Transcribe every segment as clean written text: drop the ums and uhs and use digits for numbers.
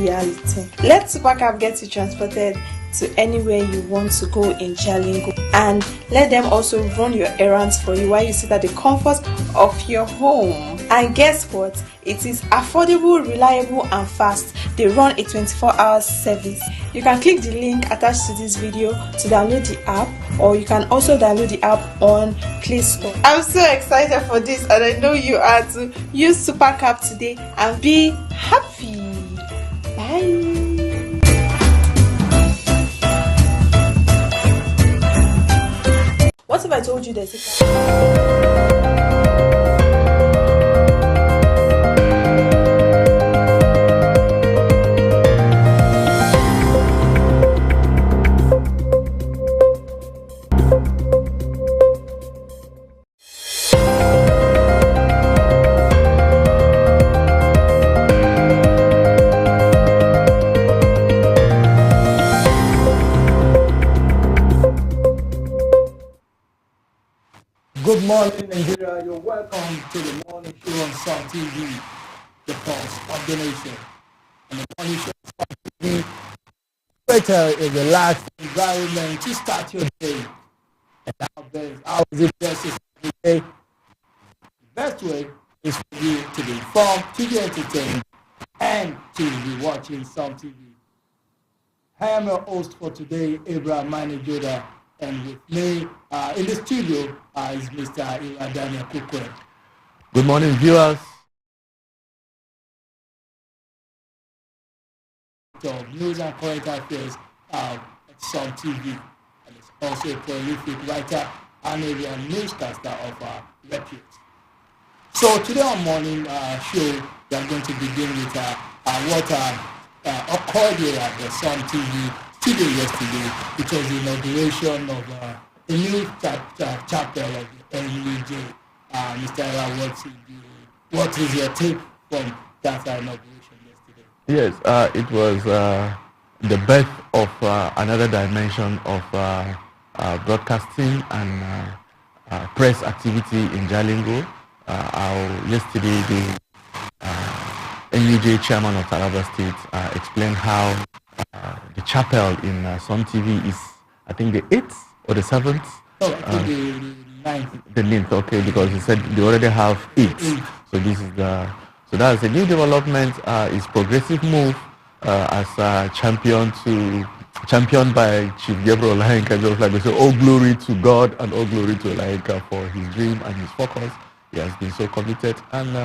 reality. Let Supercab get you transported to anywhere you want to go in Jalingo, and let them also run your errands for you while you sit at the comfort of your home. And guess what? It is affordable, reliable and fast. They run a 24-hour service. You can click the link attached to this video to download the app, or you can also download the app on Play Store. I'm so excited for this, and I know you are too. Use Supercab today and be happy. Bye. What if I told you there's a Good morning, Nigeria. You're welcome to the morning show on Sun TV, the pulse of the nation. And the morning show on Sun TV, better is a relaxed environment to start your day. And how is it best to start your day? The best way is for you to be informed, to be entertained, and to be watching Sun TV. I am your host for today, Abraham Manijoda. And with me in the studio is Mr. Daniel Kukwe. Good morning, viewers. Of news and current affairs at Sun TV, and is also a prolific writer and a newscaster of repute. So today on morning show, we are going to begin with what occurred here at the Sun TV studio yesterday. It was the inauguration of a new chapter of the NUJ. Mr. Ella, what is your take from that inauguration yesterday? Yes, it was the birth of another dimension of broadcasting and press activity in Jalingo. Yesterday, the NUJ chairman of Taraba State explained how the chapel in Sun TV is, I think, the 8th or the 7th? Oh, the 9th. The 9th, okay, because he said they already have 8. So this is so that's a new development. It's progressive move as championed by Chief Gabriel Olainka. Just like we say, all glory to God and all glory to Olainka for his dream and his focus. He has been so committed, and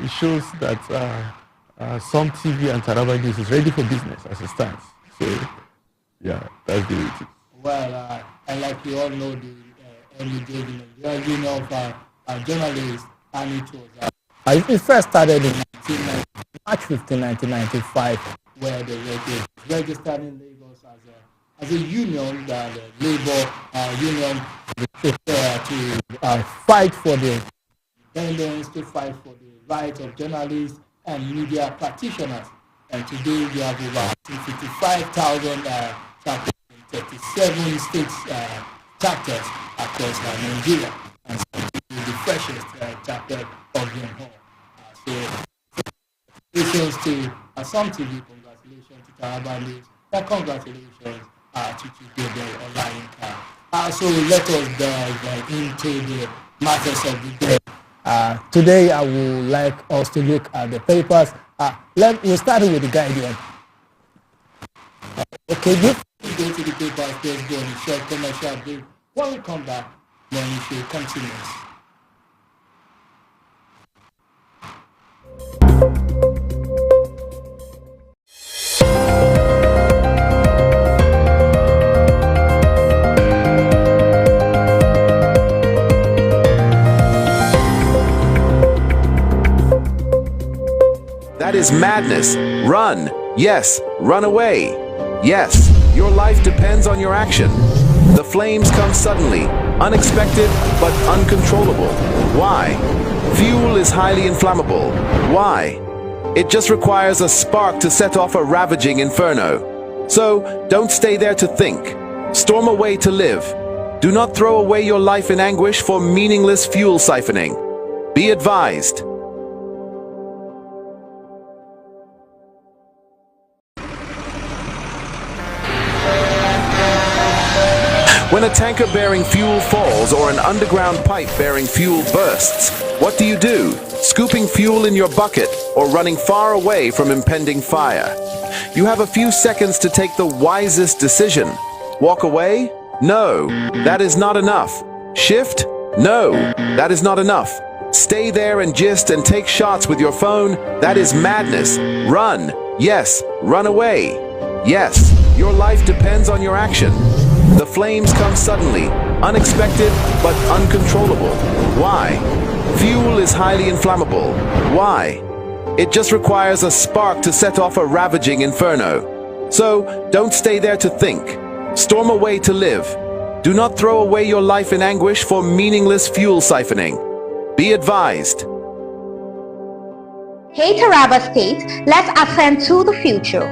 it shows that Sun TV and Taraba News is ready for business as it stands. So, yeah, that's the way it is. Well, and like you all know, the NUJ, the Union of Journalists, and it was it first started in March 15, 1995, where they were registered in Lagos as a union, the labor union, to fight for the independence, to fight for the rights of journalists and media practitioners. And today we have over 55,000 chapters in 37 states chapters across Nigeria, and the freshest chapter of them all. Congratulations to Sun TV, congratulations to Taraba News, and congratulations to Chief Gabriel Olainka. So let us dive into the matters of the day. Today I would like us to look at the papers. We'll start with the Guardian. Okay, before we go to the papers, let's go on a short commercial break. When we come back, morning show continues. That is madness. Run. Yes, run away. Yes, your life depends on your action. The flames come suddenly, unexpected, but uncontrollable. Why? Fuel is highly inflammable. Why? It just requires a spark to set off a ravaging inferno. So, don't stay there to think. Storm away to live. Do not throw away your life in anguish for meaningless fuel siphoning. Be advised. When a tanker bearing fuel falls or an underground pipe bearing fuel bursts, what do? Scooping fuel in your bucket or running far away from impending fire? You have a few seconds to take the wisest decision. Walk away? No, that is not enough. Shift? No, that is not enough. Stay there and gist and take shots with your phone? That is madness. Run. Yes, run away. Yes, your life depends on your action. The flames come suddenly, unexpected but uncontrollable. Why? Fuel is highly inflammable. Why? It just requires a spark to set off a ravaging inferno. So, don't stay there to think. Storm away to live. Do not throw away your life in anguish for meaningless fuel siphoning. Be advised. Hey Taraba State, let's ascend to the future.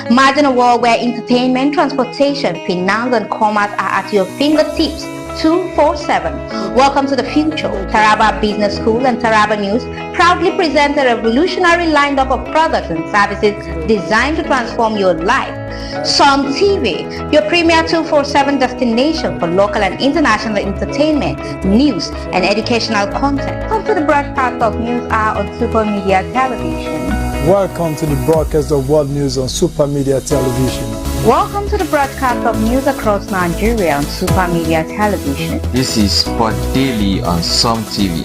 Imagine a world where entertainment, transportation, finance and commerce are at your fingertips 24/7. Welcome to the future. Taraba Business School and Taraba News proudly present a revolutionary lineup of products and services designed to transform your life. Som TV, your premier 24/7 destination for local and international entertainment, news and educational content. Come to the broadcast of News Hour on Super Media Television. Welcome to the broadcast of World News on Super Media Television. Welcome to the broadcast of news across Nigeria on Super Media Television. This is Sport Daily on Som TV.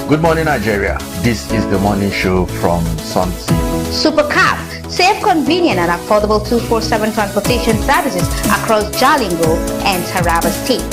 Good morning, Nigeria. This is the morning show from Som TV. Supercab, safe, convenient and affordable 24/7 transportation services across Jalingo and Taraba State.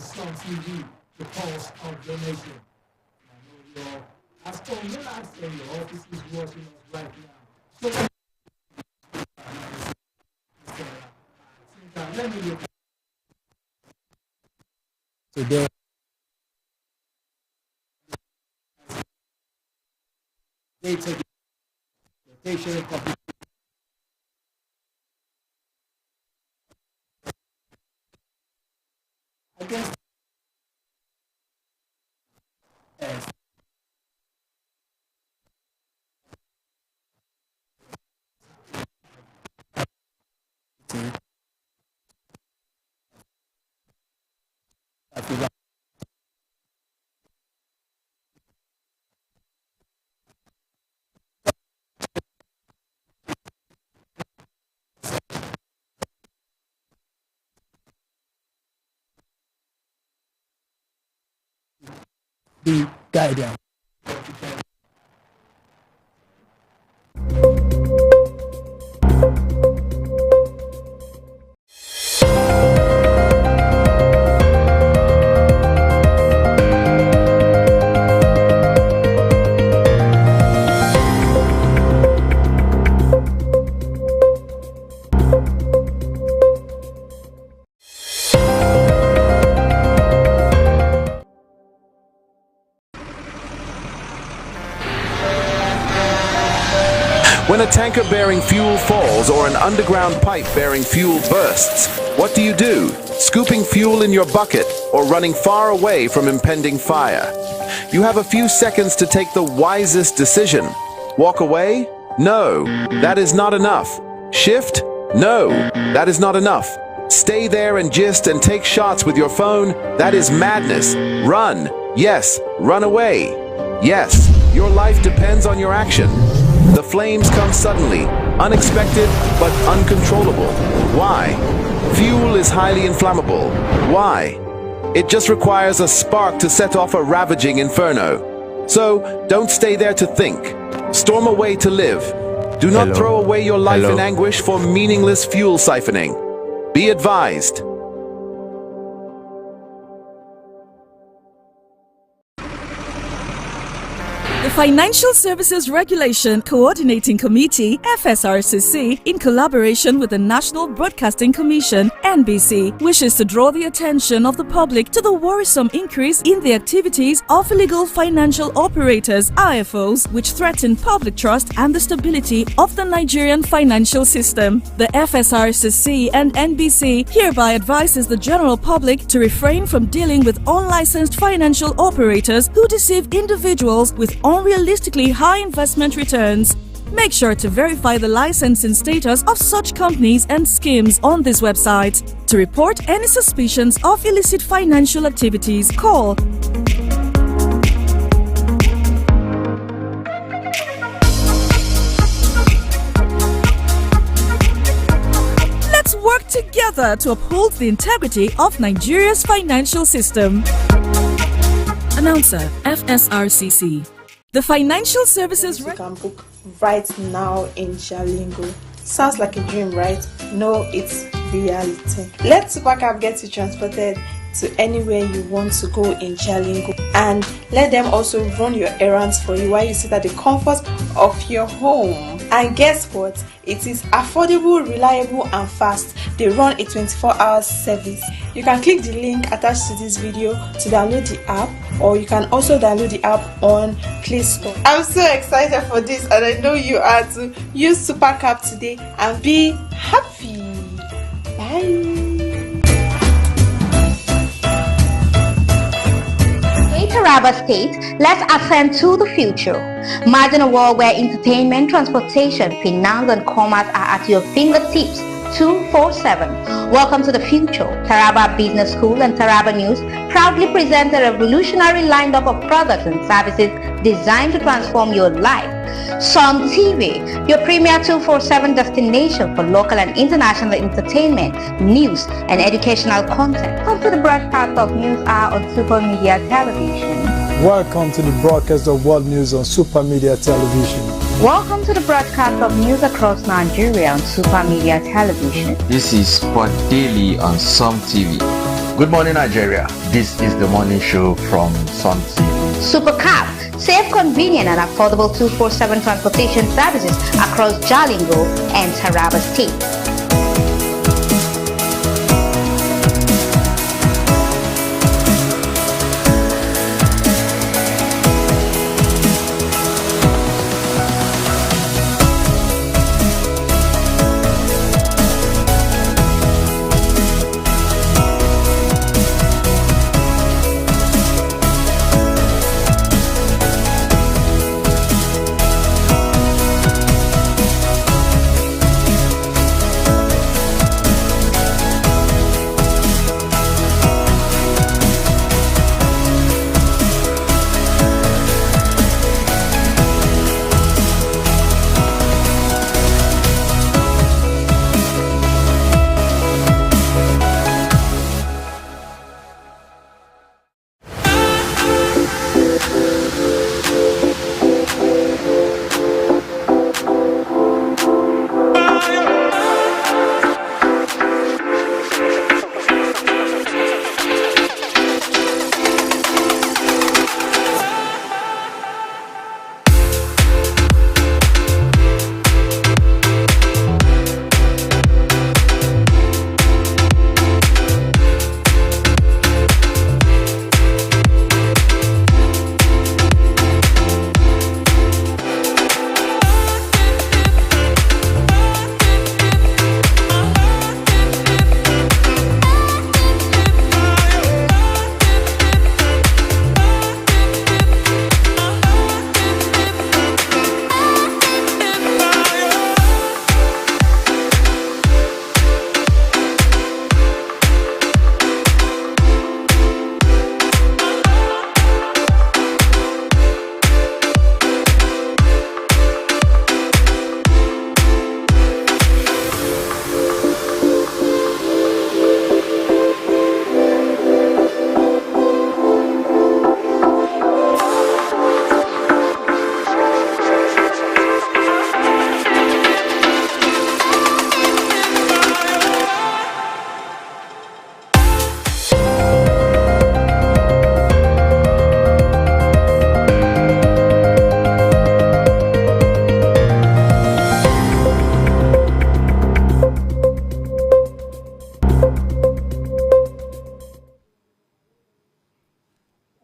Sun TV, the pulse of the nation. I know you're as relaxed and your office is watching us right now. So let me look. Today. Data rotation and copy. Against yes. The guidance. When a tanker bearing fuel falls or an underground pipe bearing fuel bursts, what do? Scooping fuel in your bucket or running far away from impending fire? You have a few seconds to take the wisest decision. Walk away? No, that is not enough. Shift? No, that is not enough. Stay there and gist and take shots with your phone? That is madness. Run. Yes, run away. Yes, your life depends on your action. The flames come suddenly, unexpected but uncontrollable. Why? Fuel is highly inflammable. Why? It just requires a spark to set off a ravaging inferno. So, don't stay there to think. Storm away to live. Do not throw away your life in anguish for meaningless fuel siphoning. Be advised. The Financial Services Regulation Coordinating Committee, FSRCC, in collaboration with the National Broadcasting Commission, NBC, wishes to draw the attention of the public to the worrisome increase in the activities of illegal financial operators, IFOs, which threaten public trust and the stability of the Nigerian financial system. The FSRCC and NBC hereby advises the general public to refrain from dealing with unlicensed financial operators who deceive individuals with unrealistically high investment returns. Make sure to verify the licensing status of such companies and schemes on this website. To report any suspicions of illicit financial activities, call Let's work together to uphold the integrity of Nigeria's financial system. Announcer, FSRCC. The Financial Services... You can book right now in Jalingo. Sounds like a dream, right? No, it's reality. Let Supercab get you transported to anywhere you want to go in Jalingo, and let them also run your errands for you while you sit at the comfort of your home. And guess what? It is affordable, reliable and fast. They run a 24-hour service. You can click the link attached to this video to download the app, or you can also download the app on Play Store. I'm so excited for this, and I know you are too. Use Supercab today and be happy. Bye. Taraba State, let's ascend to the future. Imagine a world where entertainment, transportation, finance and commerce are at your fingertips 24/7. Welcome to the future. Taraba Business School and Taraba News proudly present a revolutionary lineup of products and services designed to transform your life. Sun TV, your premier 24/7 destination for local and international entertainment, news and educational content. Come to the broadcast of News Hour on Super Media Television. Welcome to the broadcast of World News on Super Media Television. Welcome to the broadcast of news across Nigeria on Super Media Television. This is Sport Daily on Sun TV. Good morning, Nigeria. This is the morning show from Sun TV. Supercab, safe, convenient, and affordable 247 transportation services across Jalingo and Taraba State.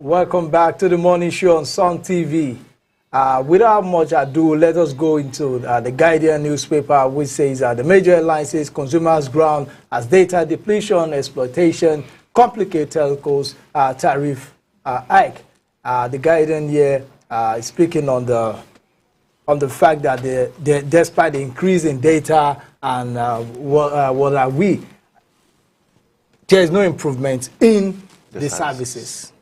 Welcome back to the morning show on Sun TV. Without much ado, let us go into the Guardian newspaper, which says the major headline says consumers ground as data depletion, exploitation, complicate telcos, tariff hike. The Guardian here is speaking on the fact that despite the increase in data and what are we, there is no improvement in the services.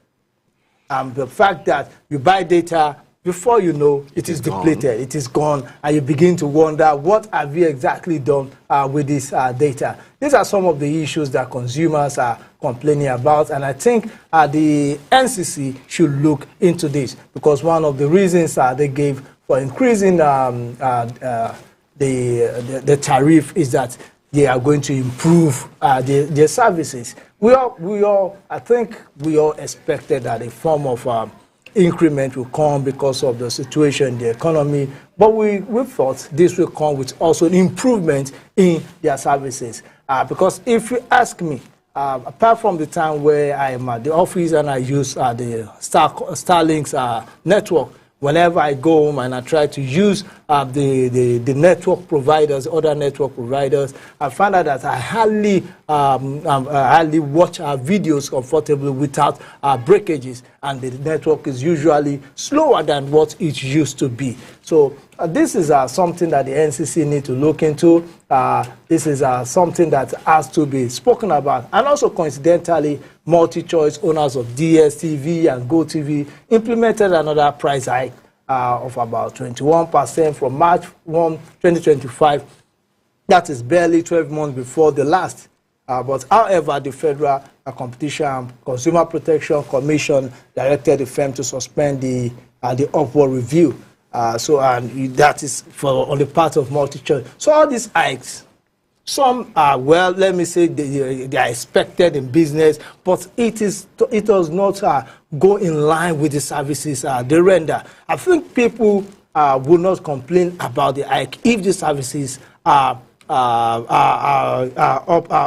The fact that you buy data, before you know, it is depleted, it is gone, and you begin to wonder, what have you exactly done with this data? These are some of the issues that consumers are complaining about, and I think the NCC should look into this, because one of the reasons they gave for increasing the tariff is that they are going to improve their services. I think we all expected that a form of increment will come because of the situation in the economy, but we thought this will come with also an improvement in their services. Because if you ask me, apart from the time where I am at the office and I use the Starlink's network, whenever I go home and I try to use the network providers, other network providers, I find out that I hardly watch videos comfortably without breakages, and the network is usually slower than what it used to be. So this is something that the NCC need to look into. This is something that has to be spoken about. And also, coincidentally, multi-choice owners of DSTV and GoTV implemented another price hike of about 21% from March 1, 2025. That is barely 12 months before the last. But however, the Federal Competition and Consumer Protection Commission directed the firm to suspend the upward review. And that is on the part of multi-choice. So all these hikes Some are, well, let me say they are expected in business, but it does not go in line with the services they render. I think people will not complain about the hike if the services are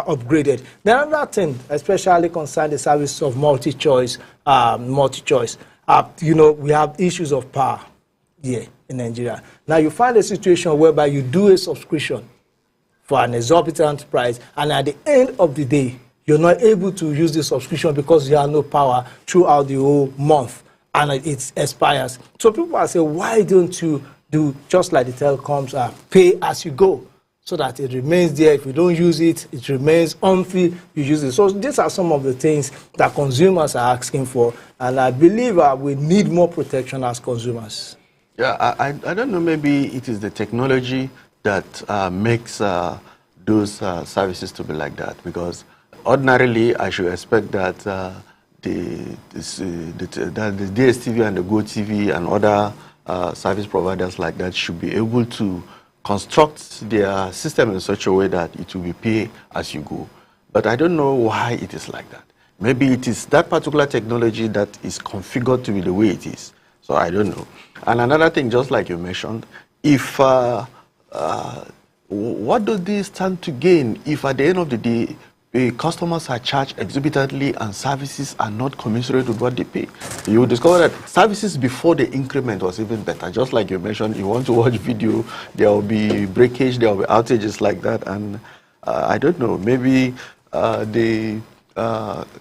upgraded. The other thing, especially concern the service of multi-choice. You know, we have issues of power here in Nigeria. Now you find a situation whereby you do a subscription for an exorbitant price, and at the end of the day, you're not able to use the subscription because you have no power throughout the whole month, and it expires. So people are saying, why don't you do just like the telecoms, pay as you go, so that it remains there. If you don't use it, it remains until you use it. So these are some of the things that consumers are asking for, and I believe we need more protection as consumers. Yeah, I don't know, maybe it is the technology that makes those services to be like that, because ordinarily I should expect that the DSTV and the GoTV and other service providers like that should be able to construct their system in such a way that it will be pay as you go. But I don't know why it is like that. Maybe it is that particular technology that is configured to be the way it is. So I don't know. And another thing, just like you mentioned, if what do they stand to gain if at the end of the day the customers are charged exorbitantly and services are not commensurate with what they pay? You will discover that services before the increment was even better. Just like you mentioned, you want to watch video, there will be breakage, there will be outages like that, and I don't know, maybe the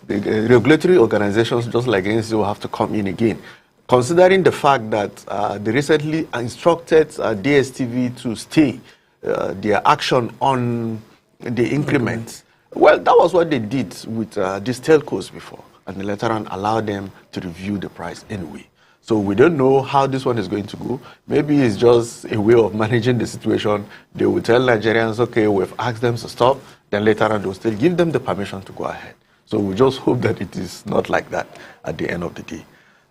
regulatory organizations just like NCC will have to come in again. Considering the fact that they recently instructed DSTV to stay their action on the increments, well, that was what they did with these telcos before, and they later on allowed them to review the price anyway. So we don't know how this one is going to go. Maybe it's just a way of managing the situation. They will tell Nigerians, okay, we've asked them to stop, then later on they'll still give them the permission to go ahead. So we just hope that it is not like that at the end of the day.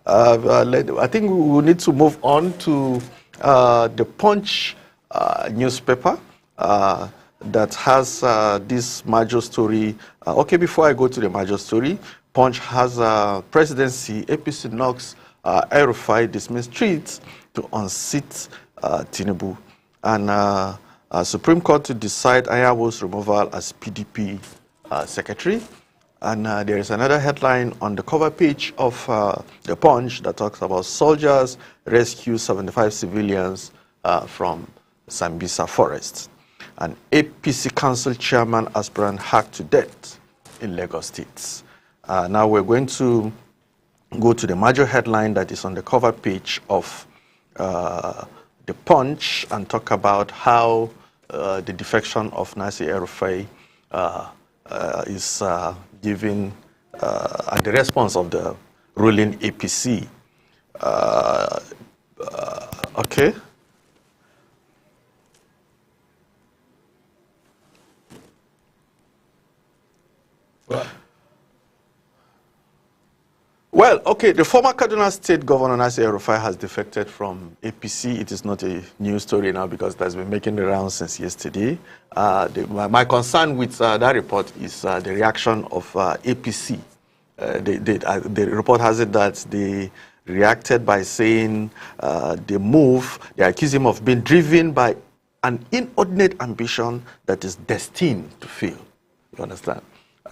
I think we will need to move on to the Punch newspaper that has this major story. Okay, before I go to the major story, Punch has presidency, APC knocks El-Rufai dismissed tweets to unseat Tinubu. And Supreme Court to decide Ayawo's removal as PDP secretary. And there is another headline on the cover page of the Punch that talks about soldiers rescue 75 civilians from Sambisa forest. An APC council chairman aspirant hacked to death in Lagos State. Now we're going to go to the major headline that is on the cover page of the Punch and talk about how the defection of Nasir El-Rufai is given and the response of the ruling APC. Okay. Well, okay, the former Kaduna State Governor Nasir El-Rufai has defected from APC. It is not a new story now because it has been making the rounds since yesterday. My concern with that report is the reaction of APC. The report has it that they reacted by saying they accuse him of being driven by an inordinate ambition that is destined to fail. You understand?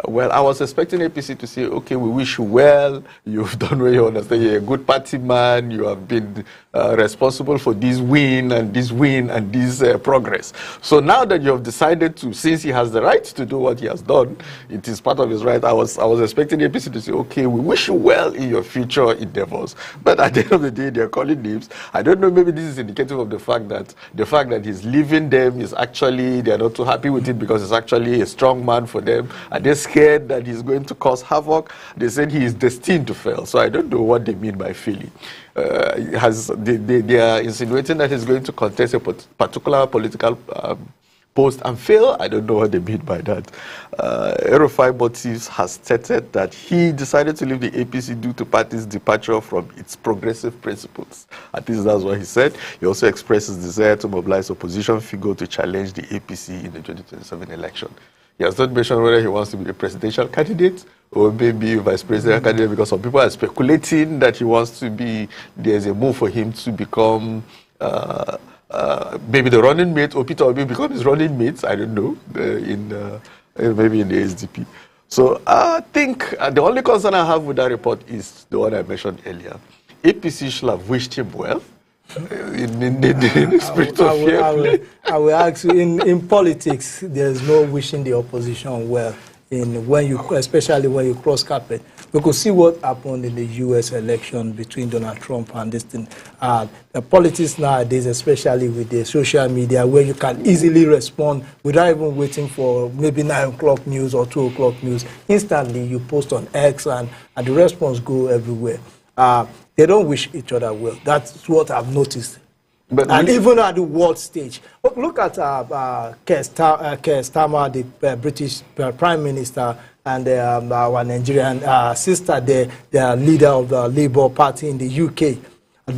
Well, I was expecting APC to say, okay, we wish you well, you've done well, you understand, you're a good party man, you have been responsible for this win and this progress. So now that you have decided to, since he has the right to do what he has done, it is part of his right, I was expecting APC to say, okay, we wish you well in your future endeavors. But at the end of the day, they're calling names. I don't know, maybe this is indicative of the fact that he's leaving them is actually, they're not too happy with it because it's actually a strong man for them. And they're scared that he's going to cause havoc. They said he is destined to fail. So I don't know what they mean by failing. They are insinuating that he's going to contest a particular political post and fail. I don't know what they mean by that. El-Rufai Motives has stated that he decided to leave the APC due to party's departure from its progressive principles. At least that's what he said. He also expressed his desire to mobilize opposition figure to challenge the APC in the 2027 election. He has not mentioned whether he wants to be a presidential candidate or maybe a vice presidential candidate, because some people are speculating that he wants to be, there's a move for him to become maybe the running mate, or Peter Obi become his running mate, I don't know, maybe in the SDP. So I think the only concern I have with that report is the one I mentioned earlier. APC should have wished him well. In the spirit of fair play. I will ask you, in politics, there's no wishing the opposition well. Especially when you cross carpet, we could see what happened in the U.S. election between Donald Trump and this thing. The politics nowadays, especially with the social media, where you can easily respond without even waiting for maybe 9 o'clock news or 2 o'clock news. Instantly, you post on X, and the response go everywhere. They don't wish each other well. That's what I've noticed. And even at the world stage, look at Keir Starmer, the British Prime Minister, and our Nigerian sister, the leader of the Labour Party in the UK.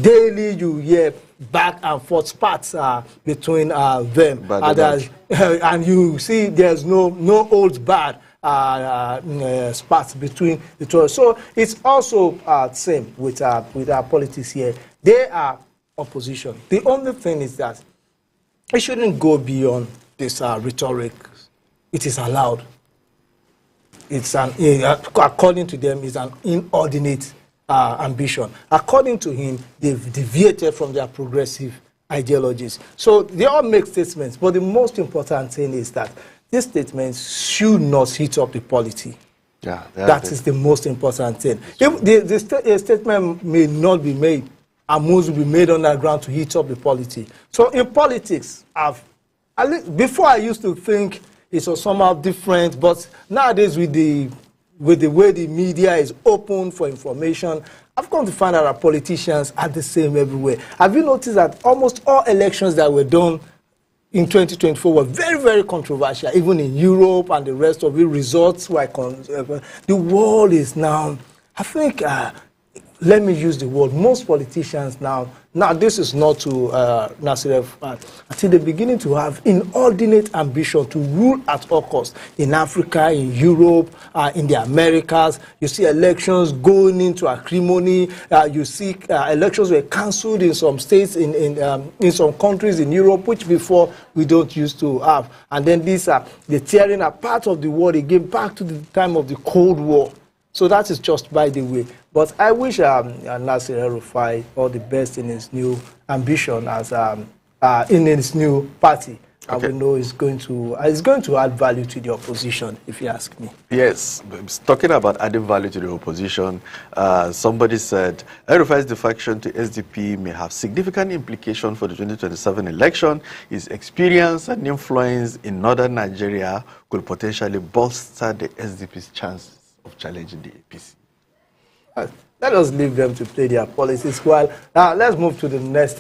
Daily, you hear back and forth spats between them, and you see there's no holds barred spats between the two. So it's also same with our politics here. They are opposition. The only thing is that it shouldn't go beyond this rhetoric. It is allowed. It's according to them, it's an inordinate ambition. According to him, they've deviated from their progressive ideologies. So they all make statements, but the most important thing is that these statements should not heat up the polity. Yeah, that is the most important thing. If the statement may not be made, and moves will be made on the ground to heat up the polity. So in politics, before I used to think it was somehow different, but nowadays with the way the media is open for information, I've come to find out that politicians are the same everywhere. Have you noticed that almost all elections that were done in 2024 were very, very controversial, even in Europe and the rest of the results were the world is now, I think, let me use the word, most politicians now this is not to Nasir, until they're beginning to have inordinate ambition to rule at all costs. In Africa, in Europe, in the Americas, you see elections going into acrimony. You see elections were cancelled in some states, in some countries in Europe, which before we don't used to have. And then the tearing apart of the world again back to the time of the Cold War. So that is just by the way. But I wish Nasir El-Rufai all the best in his new ambition as in his new party. Okay. I will know it's going to add value to the opposition, if you ask me. Yes, talking about adding value to the opposition, somebody said El-Rufai's defection to SDP may have significant implications for the 2027 election. His experience and influence in northern Nigeria could potentially bolster the SDP's chances of challenging the APC. Let us leave them to play their politics. Well, let's move to the next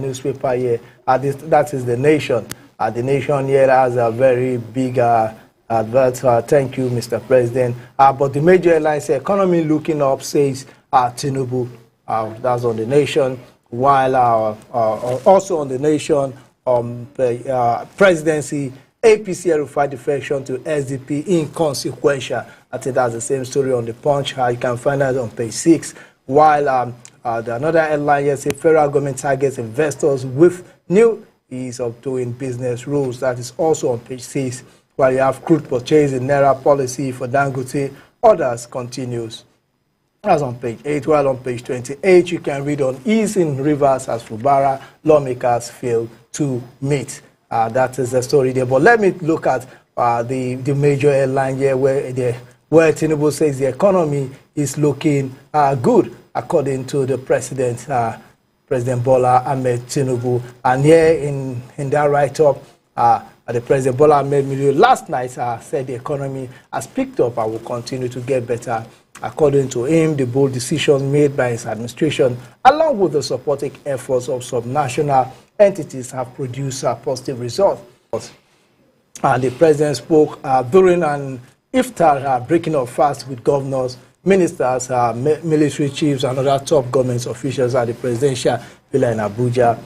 newspaper here. That is The Nation. The Nation here has a very big advert. Thank you, Mr. President. But the major headline says, economy looking up, says Tinubu. That's on The Nation. While also on The Nation, presidency, APC El-Rufai defection to SDP inconsequential. I think that's the same story on The Punch. You can find that on page 6. While another headline here says federal government targets investors with new ease of doing business rules. That is also on page 6. While you have crude purchase in Naira policy for Dangote, others continues. That's on page 8. While on page 28, you can read on ease in rivers as Fubara lawmakers fail to meet. That is the story there. But let me look at the major headline here where Tinubu says the economy is looking good, according to the president, President Bola Ahmed Tinubu. And here in that write-up, the President Bola Ahmed Tinubu last night said the economy has picked up and will continue to get better. According to him, the bold decisions made by his administration, along with the supporting efforts of subnational entities, have produced positive results. The president spoke during an iftar breaking of fast with governors, ministers, military chiefs, and other top government officials at the presidential villa in Abuja.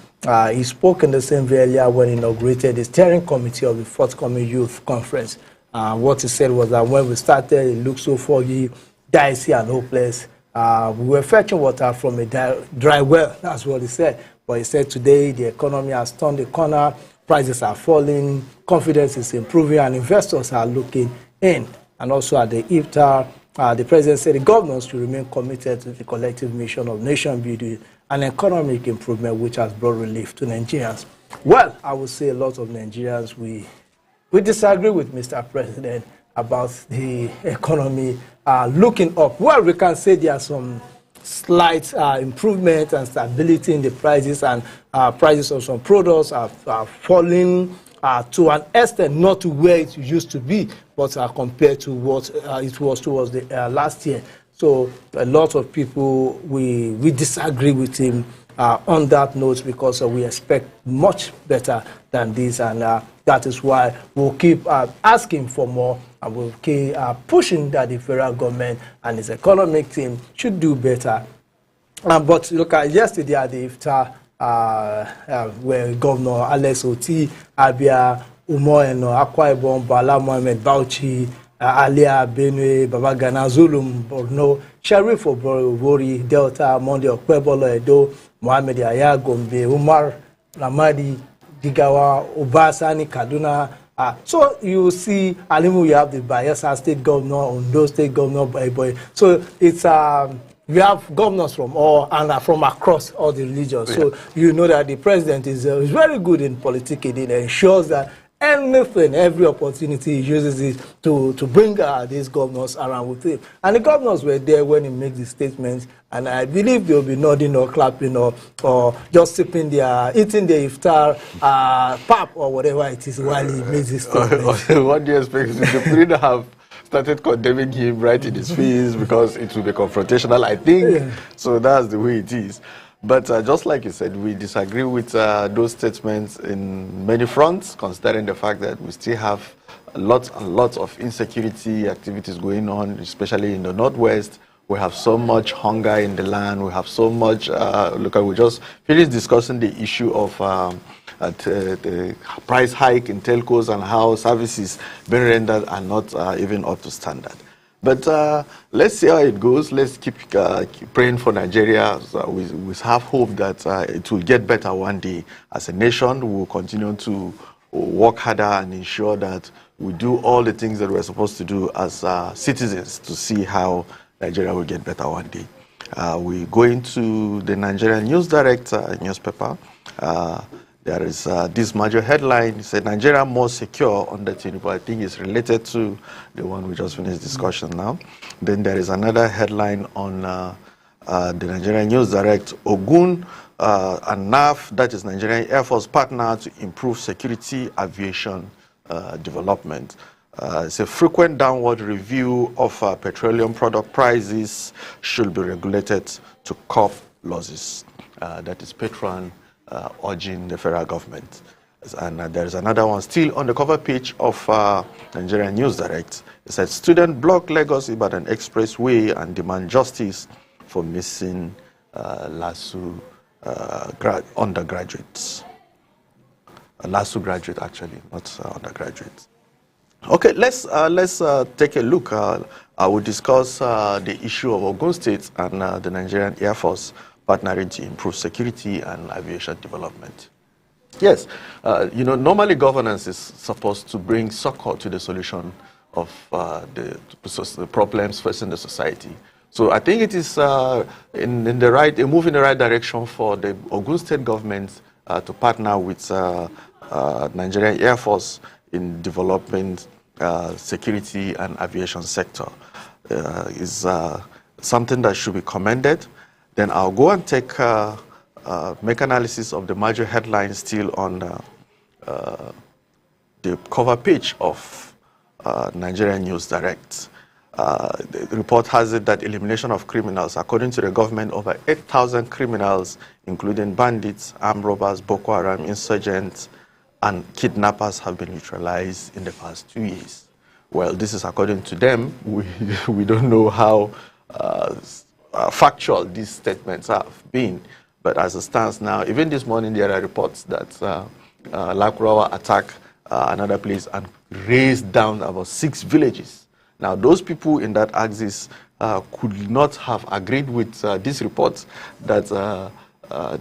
He spoke in the same way earlier when he inaugurated the steering committee of the forthcoming youth conference. What he said was that when we started, it looked so foggy, dicey, and hopeless. We were fetching water from a dry well. That's what he said. But he said today the economy has turned the corner, prices are falling, confidence is improving, and investors are looking in. And also at the iftar, the president said the governors should remain committed to the collective mission of nation building and economic improvement, which has brought relief to Nigerians. Well, I would say a lot of Nigerians, we disagree with Mr. President about the economy looking up. Well, we can say there are some slight improvement and stability in the prices, and prices of some products are falling to an extent, not to where it used to be, but compared to what it was towards the last year. So a lot of people, we disagree with him on that note, because we expect much better than this, and that is why we'll keep asking for more, and we'll keep pushing that the federal government and its economic team should do better. But look at yesterday at the iftar, where Governor Alex Oti, Abia, Umoeno, Akwa Ibom, Bala Mohammed, Bauchi, Alia, Benue, Babagana, Zulum, Borno, Sheriff Obori, Delta, Monday, Okwebolo, Edo, Mohammed Yaya, Gombe, Umar, Ramadi, Digawa, Obasani, Kaduna. So you see, Alimu, you have the Bayelsa State Governor, Ondo State Governor, Boy. So it's we have governors from all and from across all the religions. Yeah. So you know that the president is very good in politicking. It ensures that anything, every opportunity, he uses it to bring these governors around with him. And the governors were there when he made the statements, and I believe they'll be nodding or clapping or just sipping eating the iftar pap or whatever it is while he makes this statement. What do you expect? The president have started condemning him right in his face because it will be confrontational, I think. Yeah. So that's the way it is. But just like you said, we disagree with those statements in many fronts, considering the fact that we still have lots and lots of insecurity activities going on, especially in the Northwest. We have so much hunger in the land. We have so much, we just finished discussing the issue of the price hike in telcos and how services being rendered are not even up to standard. But let's see how it goes. Let's keep praying for Nigeria. We have hope that it will get better one day. As a nation, we will continue to work harder and ensure that we do all the things that we're supposed to do as citizens to see how Nigeria will get better one day. We go into the Nigerian News Direct newspaper. There is this major headline. It said Nigeria more secure under Tinubu. I think it's related to the one we just finished discussion now. Then there is another headline on the Nigerian News Direct. Ogun and NAF, that is Nigerian Air Force partner to improve security aviation development. It's a frequent downward review of petroleum product prices should be regulated to curb losses. That is Petron urging the federal government. And there's another one still on the cover page of Nigerian News Direct. It says student block Lagos Ibadan Expressway and demand justice for missing LASU undergraduates. LASU graduate actually, not undergraduates. Okay, let's take a look. I will discuss the issue of Ogun State and the Nigerian Air Force partnering to improve security and aviation development. Yes, normally governance is supposed to bring succor to the solution of the problems facing the society. So I think it is a move in the right direction for the Ogun State government to partner with Nigerian Air Force in developing security and aviation sector. Is something that should be commended. Then I'll go and make analysis of the major headlines still on the cover page of Nigerian News Direct. The report has it that elimination of criminals, according to the government, over 8,000 criminals, including bandits, armed robbers, Boko Haram insurgents, and kidnappers have been neutralized in the past 2 years. Well, this is according to them. We don't know how factual these statements have been, but as it stands now, even this morning there are reports that Lakurawa attacked another place and razed down about 6 villages. Now, those people in that axis could not have agreed with these reports that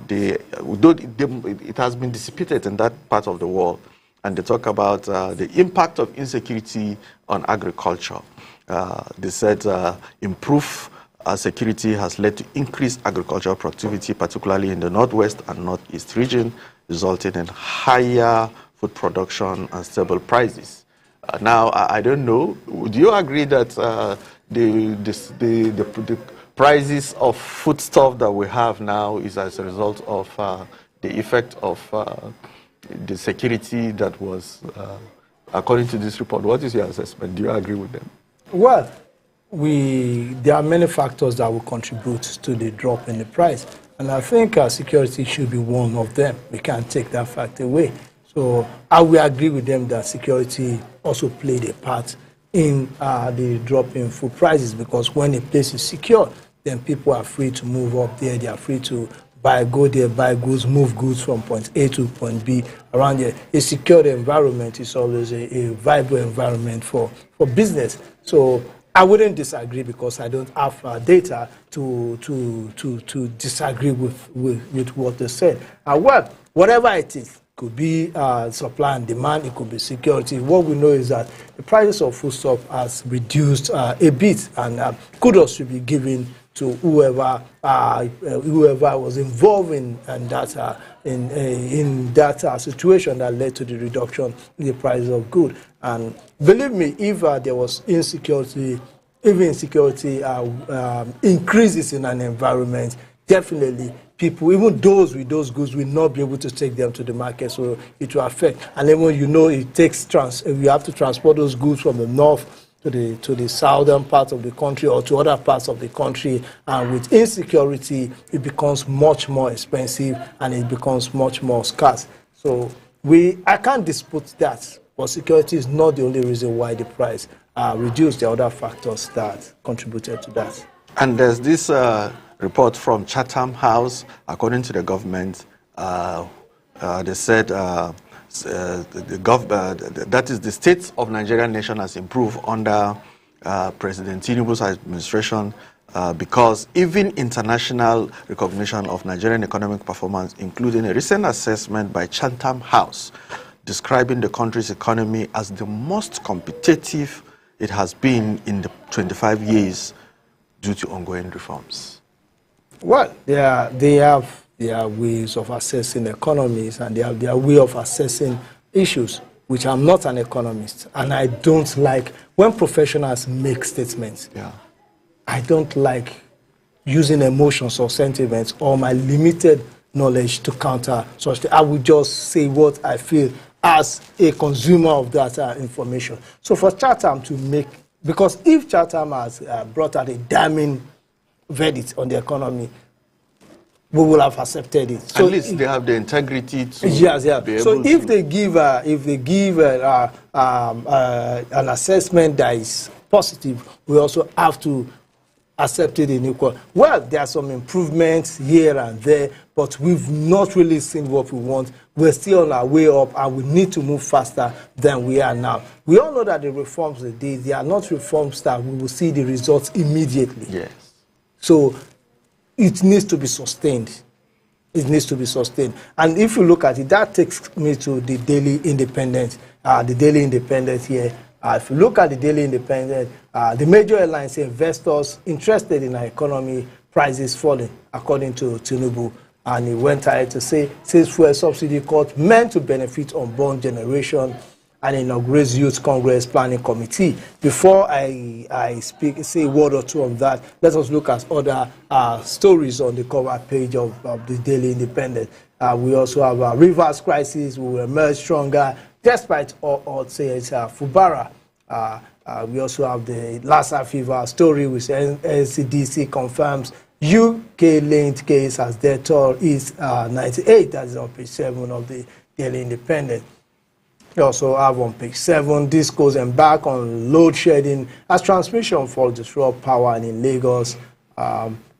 it has been dissipated in that part of the world, and they talk about the impact of insecurity on agriculture. They said improved security has led to increased agricultural productivity, particularly in the northwest and northeast region, resulting in higher food production and stable prices. Now, I don't know, do you agree that the prices of foodstuff that we have now is as a result of the effect of the security that was, according to this report? What is your assessment? Do you agree with them? Well, there are many factors that will contribute to the drop in the price, and I think security should be one of them. We can't take that fact away. So I will agree with them that security also played a part in the drop in food prices, because when a place is secure, then people are free to move up there. They are free to go there, buy goods, move goods from point A to point B around there. A secure environment is always a viable environment for business. So I wouldn't disagree, because I don't have data to disagree with what they said. Well, whatever it is, could be supply and demand, it could be security. What we know is that the prices of foodstuff has reduced a bit, and kudos should be given to whoever was involved in that situation that led to the reduction in the price of goods. And believe me, if there was insecurity, even insecurity increases in an environment, definitely people, even those with those goods, will not be able to take them to the market, so it will affect. And then when it takes we have to transport those goods from the north to the southern part of the country or to other parts of the country, and with insecurity, it becomes much more expensive and it becomes much more scarce. So I can't dispute that, but security is not the only reason why the price reduced. The other factors that contributed to that. And there's this report from Chatham House. According to the government, they said that is the state of Nigerian nation has improved under President Tinubu's administration, because even international recognition of Nigerian economic performance, including a recent assessment by Chatham House describing the country's economy as the most competitive it has been in the 25 years due to ongoing reforms. Well, they have their ways of assessing economies, and they have their way of assessing issues, which I'm not an economist, and I don't like when professionals make statements. Yeah. I don't like using emotions or sentiments or my limited knowledge to counter such things. I would just say what I feel as a consumer of that information. So for Chatham to make, because if Chatham has brought out a damning verdict on the economy, we will have accepted it. So at least they have the integrity to be able so if to. They give an assessment that is positive, we also have to accept it in equal. Well, there are some improvements here and there, but we've not really seen what we want. We're still on our way up, and we need to move faster than we are now. We all know that the reforms they are not reforms that we will see the results immediately. Yes. So it needs to be sustained. It needs to be sustained. And if you look at it, that takes me to the Daily Independent. The Daily Independent here. If you look at the Daily Independent, the major airlines say investors interested in our economy, prices falling, according to Tinubu. And he went ahead to say, says fuel subsidy cut meant to benefit unborn generation, and inaugurates Youth Congress Planning Committee. Before I say a word or two on that, let us look at other stories on the cover page of the Daily Independent. We also have a Rivers crisis. We will emerge stronger, despite all say it's Fubara. We also have the Lassa fever story, which NCDC confirms UK-linked case as death toll is 98. That is on page 7 of the Daily Independent. You also have on page 7, Discos embark on load shedding as transmission fault disrupt power in Lagos.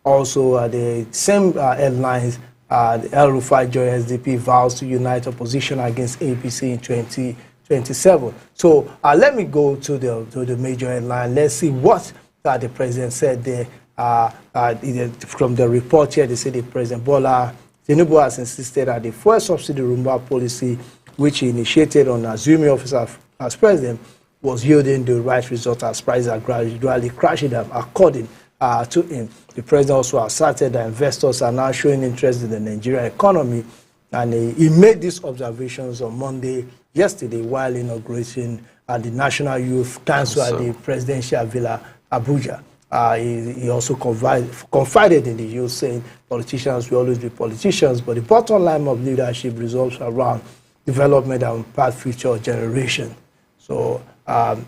Also, the same headlines, the El-Rufai Joy SDP vows to unite opposition against APC in 2027. So let me go to the major headline. Let's see what the president said there. From the report here, they say the President Bola Tinubu has insisted that the fuel subsidy removal policy, which he initiated on assuming office as president, was yielding the right result as prices are gradually crashing down, according to him. The president also asserted that investors are now showing interest in the Nigerian economy, and he made these observations on Monday, yesterday, while inaugurating the National Youth Council at the Presidential Villa, Abuja. He also confided in the youth, saying politicians will always be politicians, but the bottom line of leadership revolves around development and path future generation. So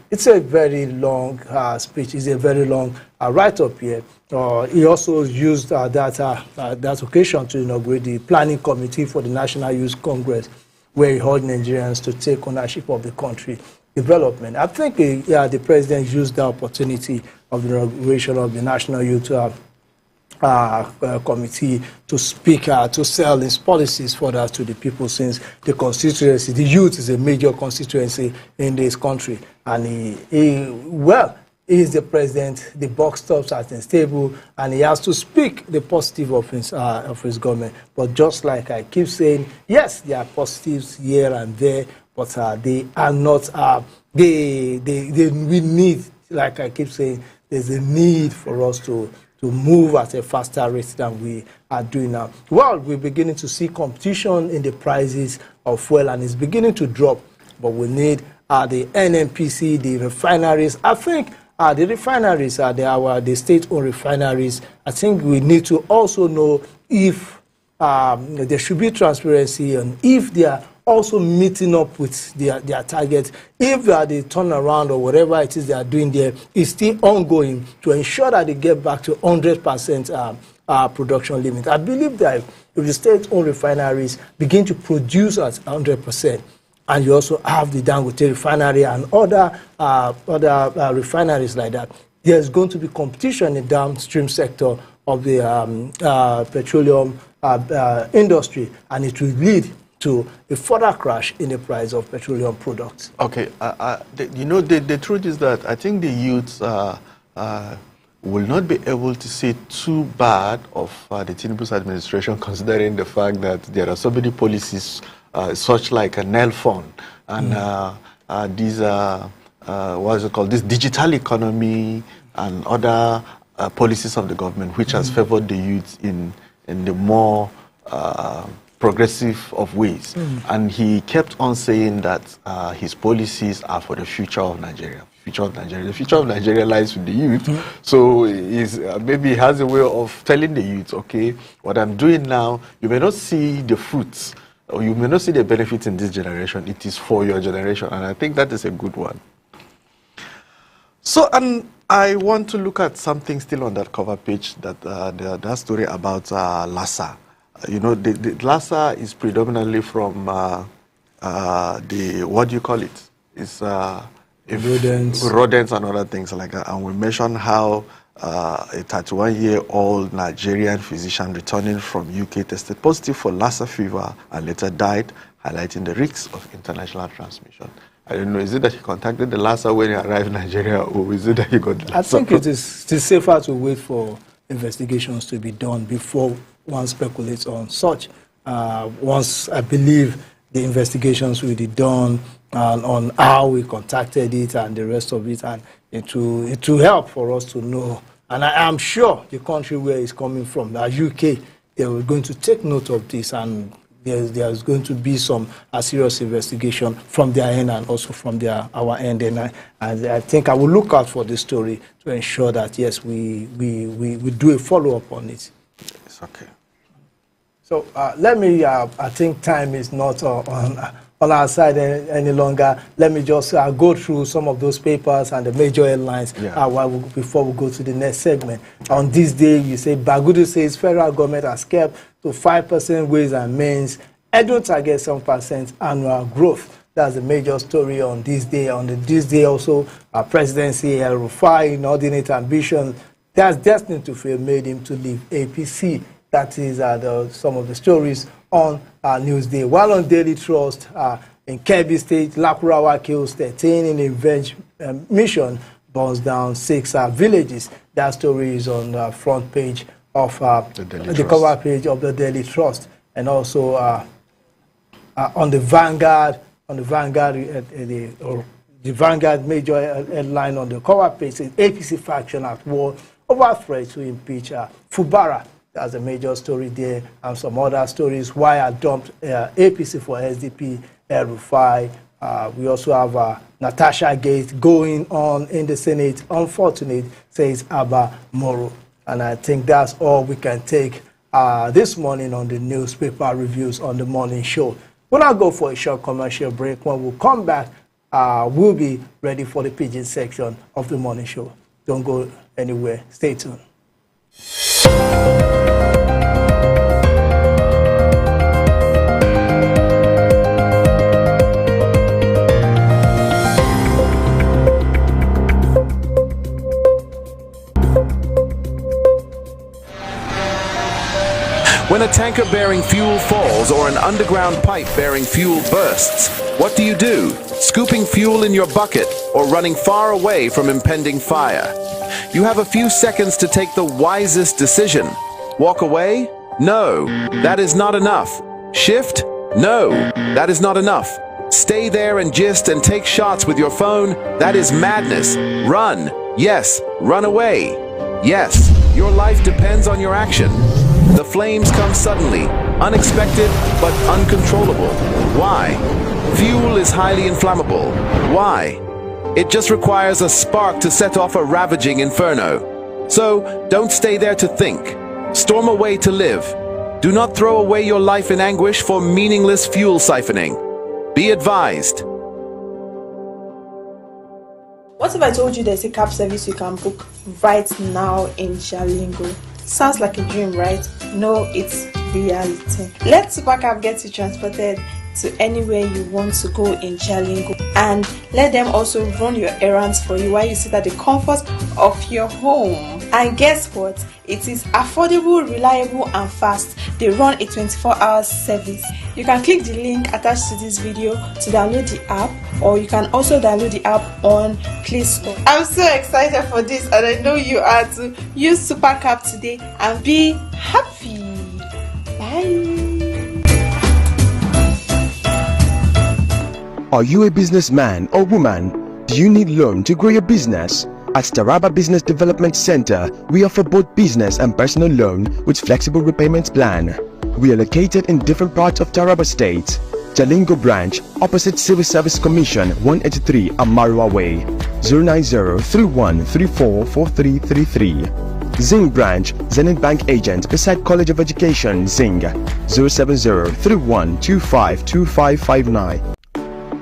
it's a very long speech. It's a very long write-up here. He also used that occasion to inaugurate the planning committee for the National Youth Congress, where he urged Nigerians to take ownership of the country development. I think the president used the opportunity of the inauguration of the National Youth Committee to speak, to sell his policies further to the people, since the constituency, the youth is a major constituency in this country. And he is the president, the buck stops at his table, and he has to speak the positive of his government. But just like I keep saying, yes, there are positives here and there, but they are not, we need, like I keep saying, there's a need for us to move at a faster rate than we are doing now. Well, we're beginning to see competition in the prices of fuel, and it's beginning to drop, but we need the NNPC, the refineries. I think the refineries are the state-owned refineries. I think we need to also know if there should be transparency, and if they are also meeting up with their targets, if the turnaround or whatever it is they are doing there is still ongoing, to ensure that they get back to 100% production limit. I believe that if the state-owned refineries begin to produce at 100%, and you also have the Dangote refinery and other refineries like that, there's going to be competition in the downstream sector of the petroleum industry, and it will lead to a further crash in the price of petroleum products. Okay, the truth is that I think the youths will not be able to say too bad of the Tinubu's administration, considering the fact that there are so many policies, such like a NEL fund, and these what is it called, this digital economy and other policies of the government, which has favored the youth in the more progressive of ways. And he kept on saying that his policies are for the future of Nigeria. The future of Nigeria lies with the youth. So maybe he has a way of telling the youth, okay, what I'm doing now, you may not see the fruits, or you may not see the benefits in this generation. It is for your generation, and I think that is a good one. So, and I want to look at something still on that cover page, that story about Lassa. The Lassa is predominantly from what do you call it? It's rodents and other things like that. And we mentioned how a 31-year-old Nigerian physician returning from UK tested positive for Lassa fever and later died, highlighting the risks of international transmission. I don't know, is it that he contacted the Lassa when he arrived in Nigeria, or is it that he got Lassa? I think it is safer to wait for investigations to be done before one speculates on such. Once I believe the investigations will be done on how we contacted it and the rest of it, and it will help for us to know. And I am sure the country where it's coming from, the UK, they are going to take note of this, and there's going to be some serious investigation from their end and also from our end. And I think I will look out for this story to ensure that, yes, we do a follow-up on it. It's okay. So let me, I think time is not on our side any longer. Let me just go through some of those papers and the major headlines before we go to the next segment. On this day, you say, Bagudu says federal government has kept to 5% ways and means. Edo targets 7% annual growth. That's a major story on this day. On this day also, our presidency, El-Rufai, inordinate ambition, that's destined to fail, made him to leave APC. That is some of the stories on Newsday. While on Daily Trust, in Kebbi State, Lakurawa kills 13 in revenge mission, burns down 6 villages. That story is on the front page of the cover page of the Daily Trust. And also on the Vanguard, the Vanguard major headline on the cover page says APC faction at war over threat to impeach Fubara. That's a major story there, and some other stories. Why I dumped APC for SDP, El-Rufai. We also have Natasha Gate going on in the Senate. Unfortunate, says Abba Moro. And I think that's all we can take this morning on the newspaper reviews on the morning show. We'll now go for a short commercial break. When we come back, we'll be ready for the Pidgin section of the morning show. Don't go anywhere. Stay tuned. When a tanker bearing fuel falls or an underground pipe bearing fuel bursts, what do? Scooping fuel in your bucket or running far away from impending fire? You have a few seconds to take the wisest decision. Walk away? No, that is not enough. Shift? No, that is not enough. Stay there and gist and take shots with your phone? That is madness. Run. Yes, run away. Yes, your life depends on your action. The flames come suddenly, unexpected but uncontrollable. Why? Fuel is highly inflammable. Why? It just requires a spark to set off a ravaging inferno. So, don't stay there to think. Storm away to live. Do not throw away your life in anguish for meaningless fuel siphoning. Be advised. What if I told you there's a cab service you can book right now in Jalingo? Sounds like a dream, right? No, it's reality. Let Supercab get you transported to anywhere you want to go in Jalingo, and let them also run your errands for you while you sit at the comfort of your home. And guess what? It is affordable, reliable and fast. They run a 24-hour service. You can click the link attached to this video to download the app, or you can also download the app on Play Store. I'm so excited for this, and I know you are too. Use Supercab today and be happy. Bye. Are you a businessman or woman? Do you need loan to grow your business? At Taraba Business Development Center, we offer both business and personal loan with flexible repayment plan. We are located in different parts of Taraba State. Jalingo branch, opposite Civil Service Commission, 183 Amarua Way, 090-3134-4333. Zing branch, Zenith Bank agent beside College of Education, Zing, 070-3125-2559.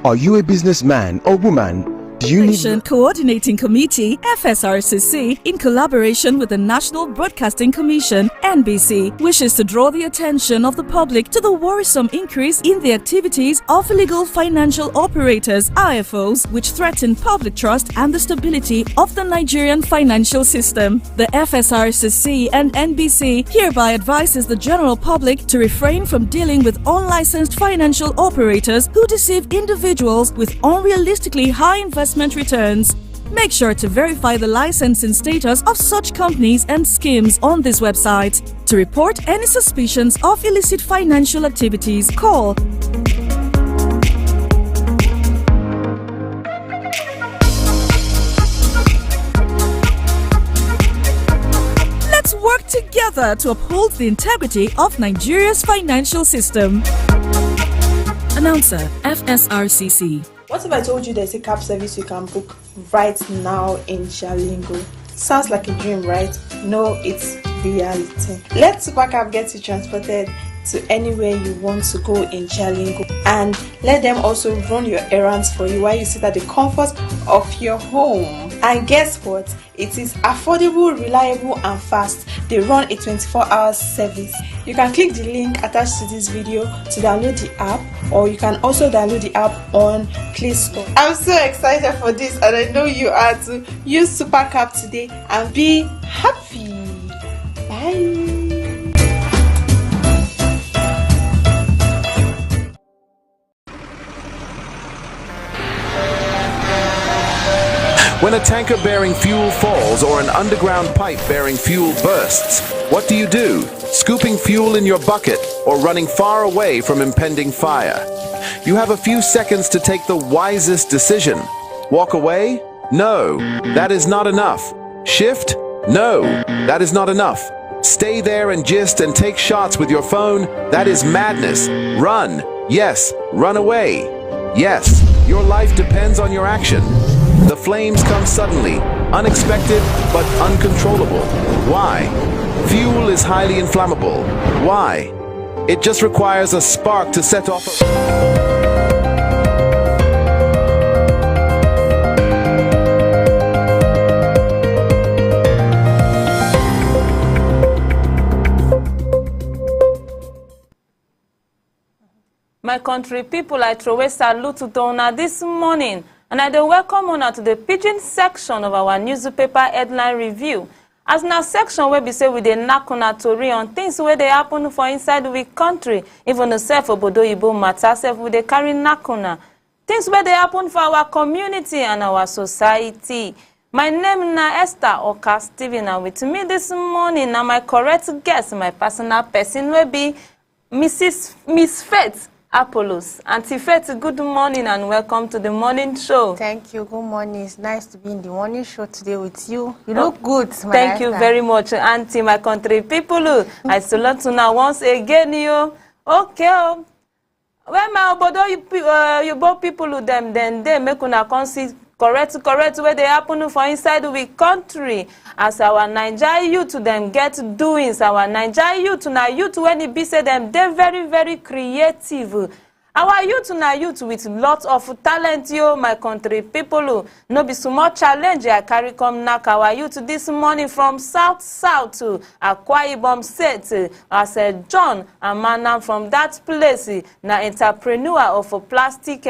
Are you a businessman or woman? Do you need... Coordinating Committee, FSRCC, in collaboration with the National Broadcasting Commission, NBC, wishes to draw the attention of the public to the worrisome increase in the activities of illegal financial operators, IFOs, which threaten public trust and the stability of the Nigerian financial system. The FSRCC and NBC hereby advises the general public to refrain from dealing with unlicensed financial operators who deceive individuals with unrealistically high investment returns. Make sure to verify the licensing status of such companies and schemes on this website. To report any suspicions of illicit financial activities, call Let's work together to uphold the integrity of Nigeria's financial system. Announcer, FSRCC. What if I told you there's a cab service you can book right now in Jalingo? Sounds like a dream, right? No, it's reality. Let Supercab get you transported to anywhere you want to go in Jalingo, and let them also run your errands for you while you sit at the comfort of your home. And guess what? It is affordable, reliable and fast. They run a 24-hour service. You can click the link attached to this video to download the app, or you can also download the app on Play Store. I'm so excited for this, and I know you are too. Use Supercap today and be happy. Bye. When a tanker bearing fuel falls or an underground pipe bearing fuel bursts, what do? Scooping fuel in your bucket or running far away from impending fire? You have a few seconds to take the wisest decision. Walk away? No, that is not enough. Shift? No, that is not enough. Stay there and gist and take shots with your phone? That is madness. Run. Yes, run away. Yes, your life depends on your action. The flames come suddenly, unexpected but uncontrollable. Why? Fuel is highly inflammable. Why? It just requires a spark to set off My country people, I throw a salute to una this morning. And I do welcome una to the pidgin section of our newspaper headline review. As na section where we say we dey knack una tori on things where they happen for inside we country, even the self obodo ibo matter self we dey carry knack una. Things where they happen for our community and our society. My name na Esther Oka Steven, and with me this morning na my correct guest, my personal person will be Miss Faith Apollos. Auntie Faith, good morning and welcome to the morning show. Thank you. Good morning. It's nice to be in the morning show today with you. You look good. Thank you very much, Auntie, my country people. I salute to now once again, you. Okay. When my obodo you both people them, then they make una concede correct where they happen for inside we country. As our Nigeria youth to them get doings, our Nigeria youth na youth when it be say them they very creative. Our youth na youth with lots of talent, yo, my country people. No be so much challenge I carry come knack our youth this morning from south to Akwa Ibom State. As John Amana from that place, na entrepreneur of a plastic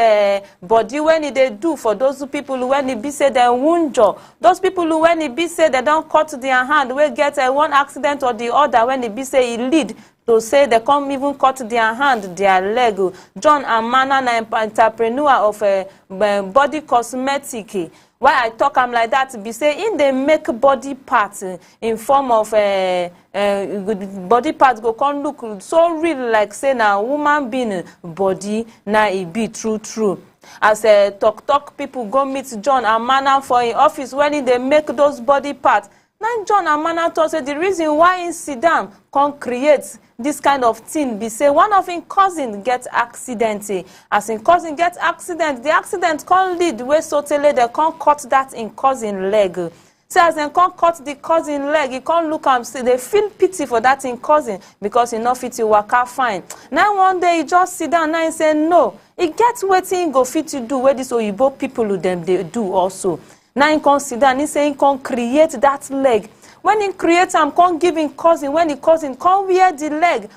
body when they do for those people when it be say they wunjo. Those people when it be say they don't cut their hand, will get one accident or the other when it be say it lead to say they come even cut their hand, their leg. John Amana, an entrepreneur of a body cosmetic. Why I talk am like that? Be say in they make body parts in form of body parts go come look so real like say na woman being body na it be true. As talk people go meet John Amana for in office when they make those body parts. Now John Amana thought say the reason why in Sidam can create this kind of thing be say one of his cousin get accident. As in cousin get accident, the accident can lead where so tell they can't cut that in cousin leg. So as they can't cut the cousin leg, he can't look and say they feel pity for that in cousin because he not fit to work out fine. Now one day he just sit down and say no, he gets waiting go fit to do where this Oyibo people with them they do also. Now he consider and he say he can create that leg. When he creates him, can't give him cousin. When the cousin can't wear the leg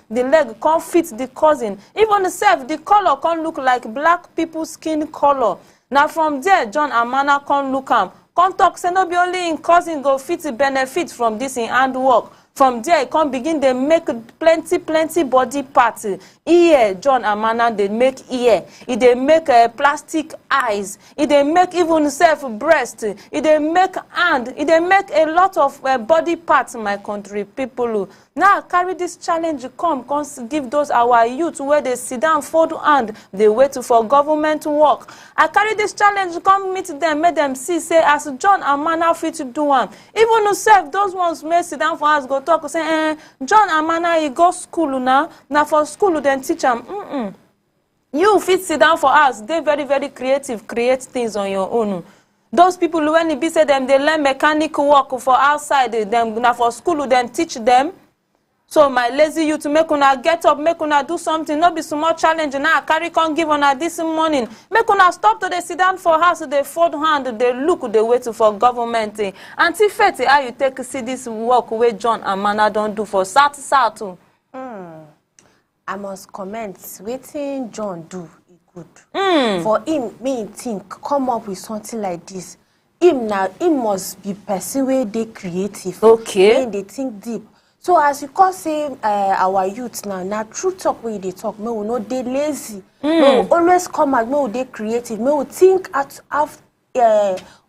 can't fit the cousin. Even the self, the color can't look like black people's skin color. Now from there, John Amana can't look him. Can't talk say no be only in cousin go fit the benefit from this in handwork. From there, he can begin they make plenty body parts. Ear, John Amana, they make ear. They make plastic eyes. They make even self breast. They make hand. They make a lot of body parts, my country people. Now carry this challenge come give those our youth where they sit down fold hand, they wait for government work. I carry this challenge come meet them, make them see say as John Amana fit to do one. Even yourself, those ones may sit down for us go talk say John Amana he go school now for school then teach him. You fit sit down for us, they very creative, create things on your own. Those people when it be say them they learn mechanic work for outside them now for school then teach them. So my lazy youth, make una get up, make una do something. No be small challenge now. Carry con give una this morning. Make una stop to the sit down for house, they fold hand, they look, they wait for government. Auntie Fetty, how you take see this work where John and Mana don't do for South? I must comment. Waiting John do it good. For him, me think come up with something like this. Him must be person where they creative. Okay. When they think deep. So as you can say, our youth now true talk where they talk, me will not they lazy. Me will always come out, me will they creative, me will think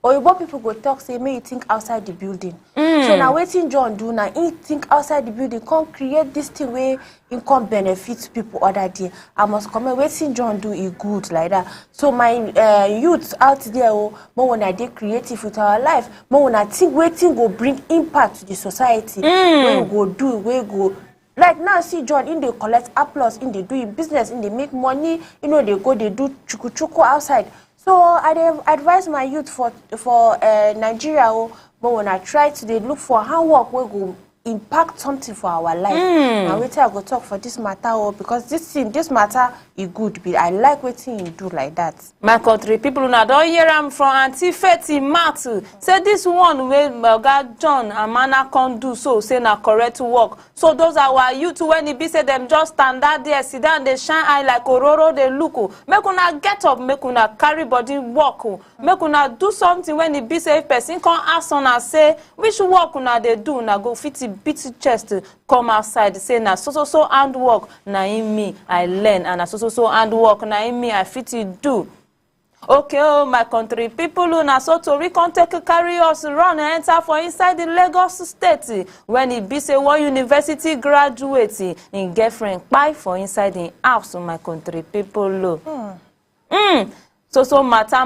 or what people go talk say, me you think outside the building. So now waiting John do now, he think outside the building, come create this thing where it can benefit people other day. I must come waiting John do it good like that. So my youth out there, more when I dey creative with our life, more when I think waiting go bring impact to the society. Where we go do, where go. Like now, see John, in they collect applause, in they do business, in they make money, you know, they go, they do chuku outside. So I advise my youth for Nigeria, but when I try to they look for how work will go impact something for our life. Now wait till I go talk for this matter, because this matter is good. But I like waiting you do like that. My country people now don't hear am from Auntie Fetty Matu. Say this one where God John and Mana can't do so. Say na correct work. So those are our youth when it be say them just stand out there, sit down, they shine eye like Ororo, they look. Make una get up, make una carry body walk. Make una do something when it be say if person can ask on and say which work una they do, na go fit beat chest come outside say na so handwork na in me I learn and na so handwork na in me I fit do. Okay, oh my country people, na so tori con take carry us run and enter for inside the Lagos state when it be say one university graduate in girlfriend kpai for inside the house. My country people. So matter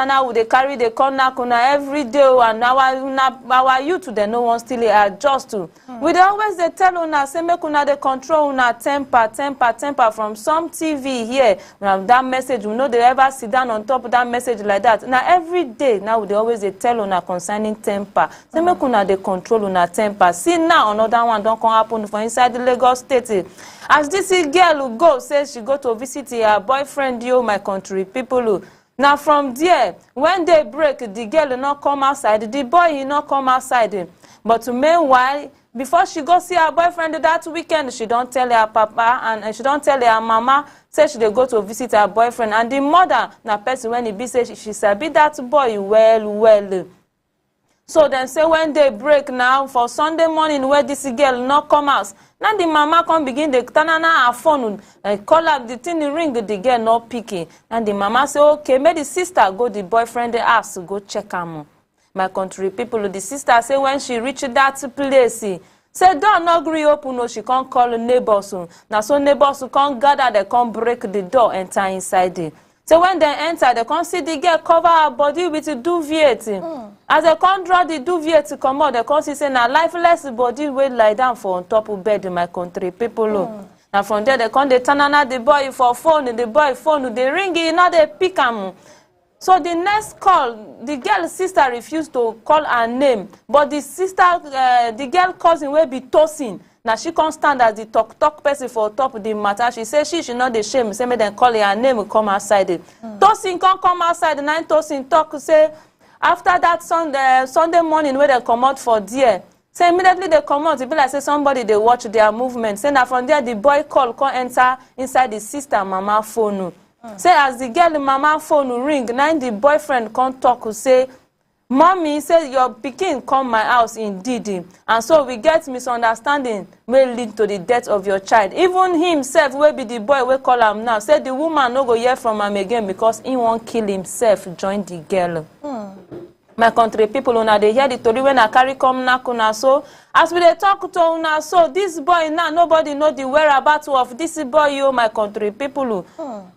now we dey carry the corner every day and our youth they no one still adjust to. We dey always they tell una say make una dey control una temper from some TV here. Now that message we know they ever sit down on top of that message like that. Now every day now we dey always they tell una concerning temper. Say make una dey control una temper. See now another one don't come happen for inside the Lagos state. As this girl who go says she go to visit her boyfriend, my country people. Now from there, when they break, the girl not come outside, the boy he not come outside. But meanwhile, before she go see her boyfriend that weekend, she don't tell her papa and she don't tell her mama. Say she dey go to visit her boyfriend, and the mother na person when he be say she sabi that boy well. So then say when they break now for Sunday morning where this girl not come out. Now the mama come begin the tanana her phone call up the thing ring the girl not picking. And the mama say okay, make the sister go the boyfriend house to go check him. My country people, the sister say when she reach that place, say door not gree open, no, she can't call neighbors. Now so neighbors come gather, they come break the door, enter inside it. So when they enter, they can't see the girl cover her body with the duvet. As they can't draw the duvet to come out, they can't see say na lifeless body will lie down for on top of bed in my country people. Now from there they can't they turn on the boy for phone, the boy phone, they ring it, now they pick him. So the next call, the girl's sister refused to call her name, but the sister, the girl cousin will be tossing. Now she can't stand as the talk person for top of the matter. She says she should not be ashamed. Say me then call her name will come outside. Tossing can't come outside. The nine tossing talk say after that Sunday morning where they come out for there. Say immediately they come out. It be like say somebody they watch their movement. Say that from there the boy call can't enter inside the sister mama phone. Say as the girl mama phone ring, now the boyfriend can't talk. Say mommy said your pikin come my house indeed, and so we get misunderstanding may lead to the death of your child. Even himself will be the boy we call him now. Said the woman no go hear from him again because he won't kill himself. Join the girl. My country people, una they hear the story when I carry come nakuna. So as we they talk to una, so this boy now nobody know the whereabouts of this boy. You my country people,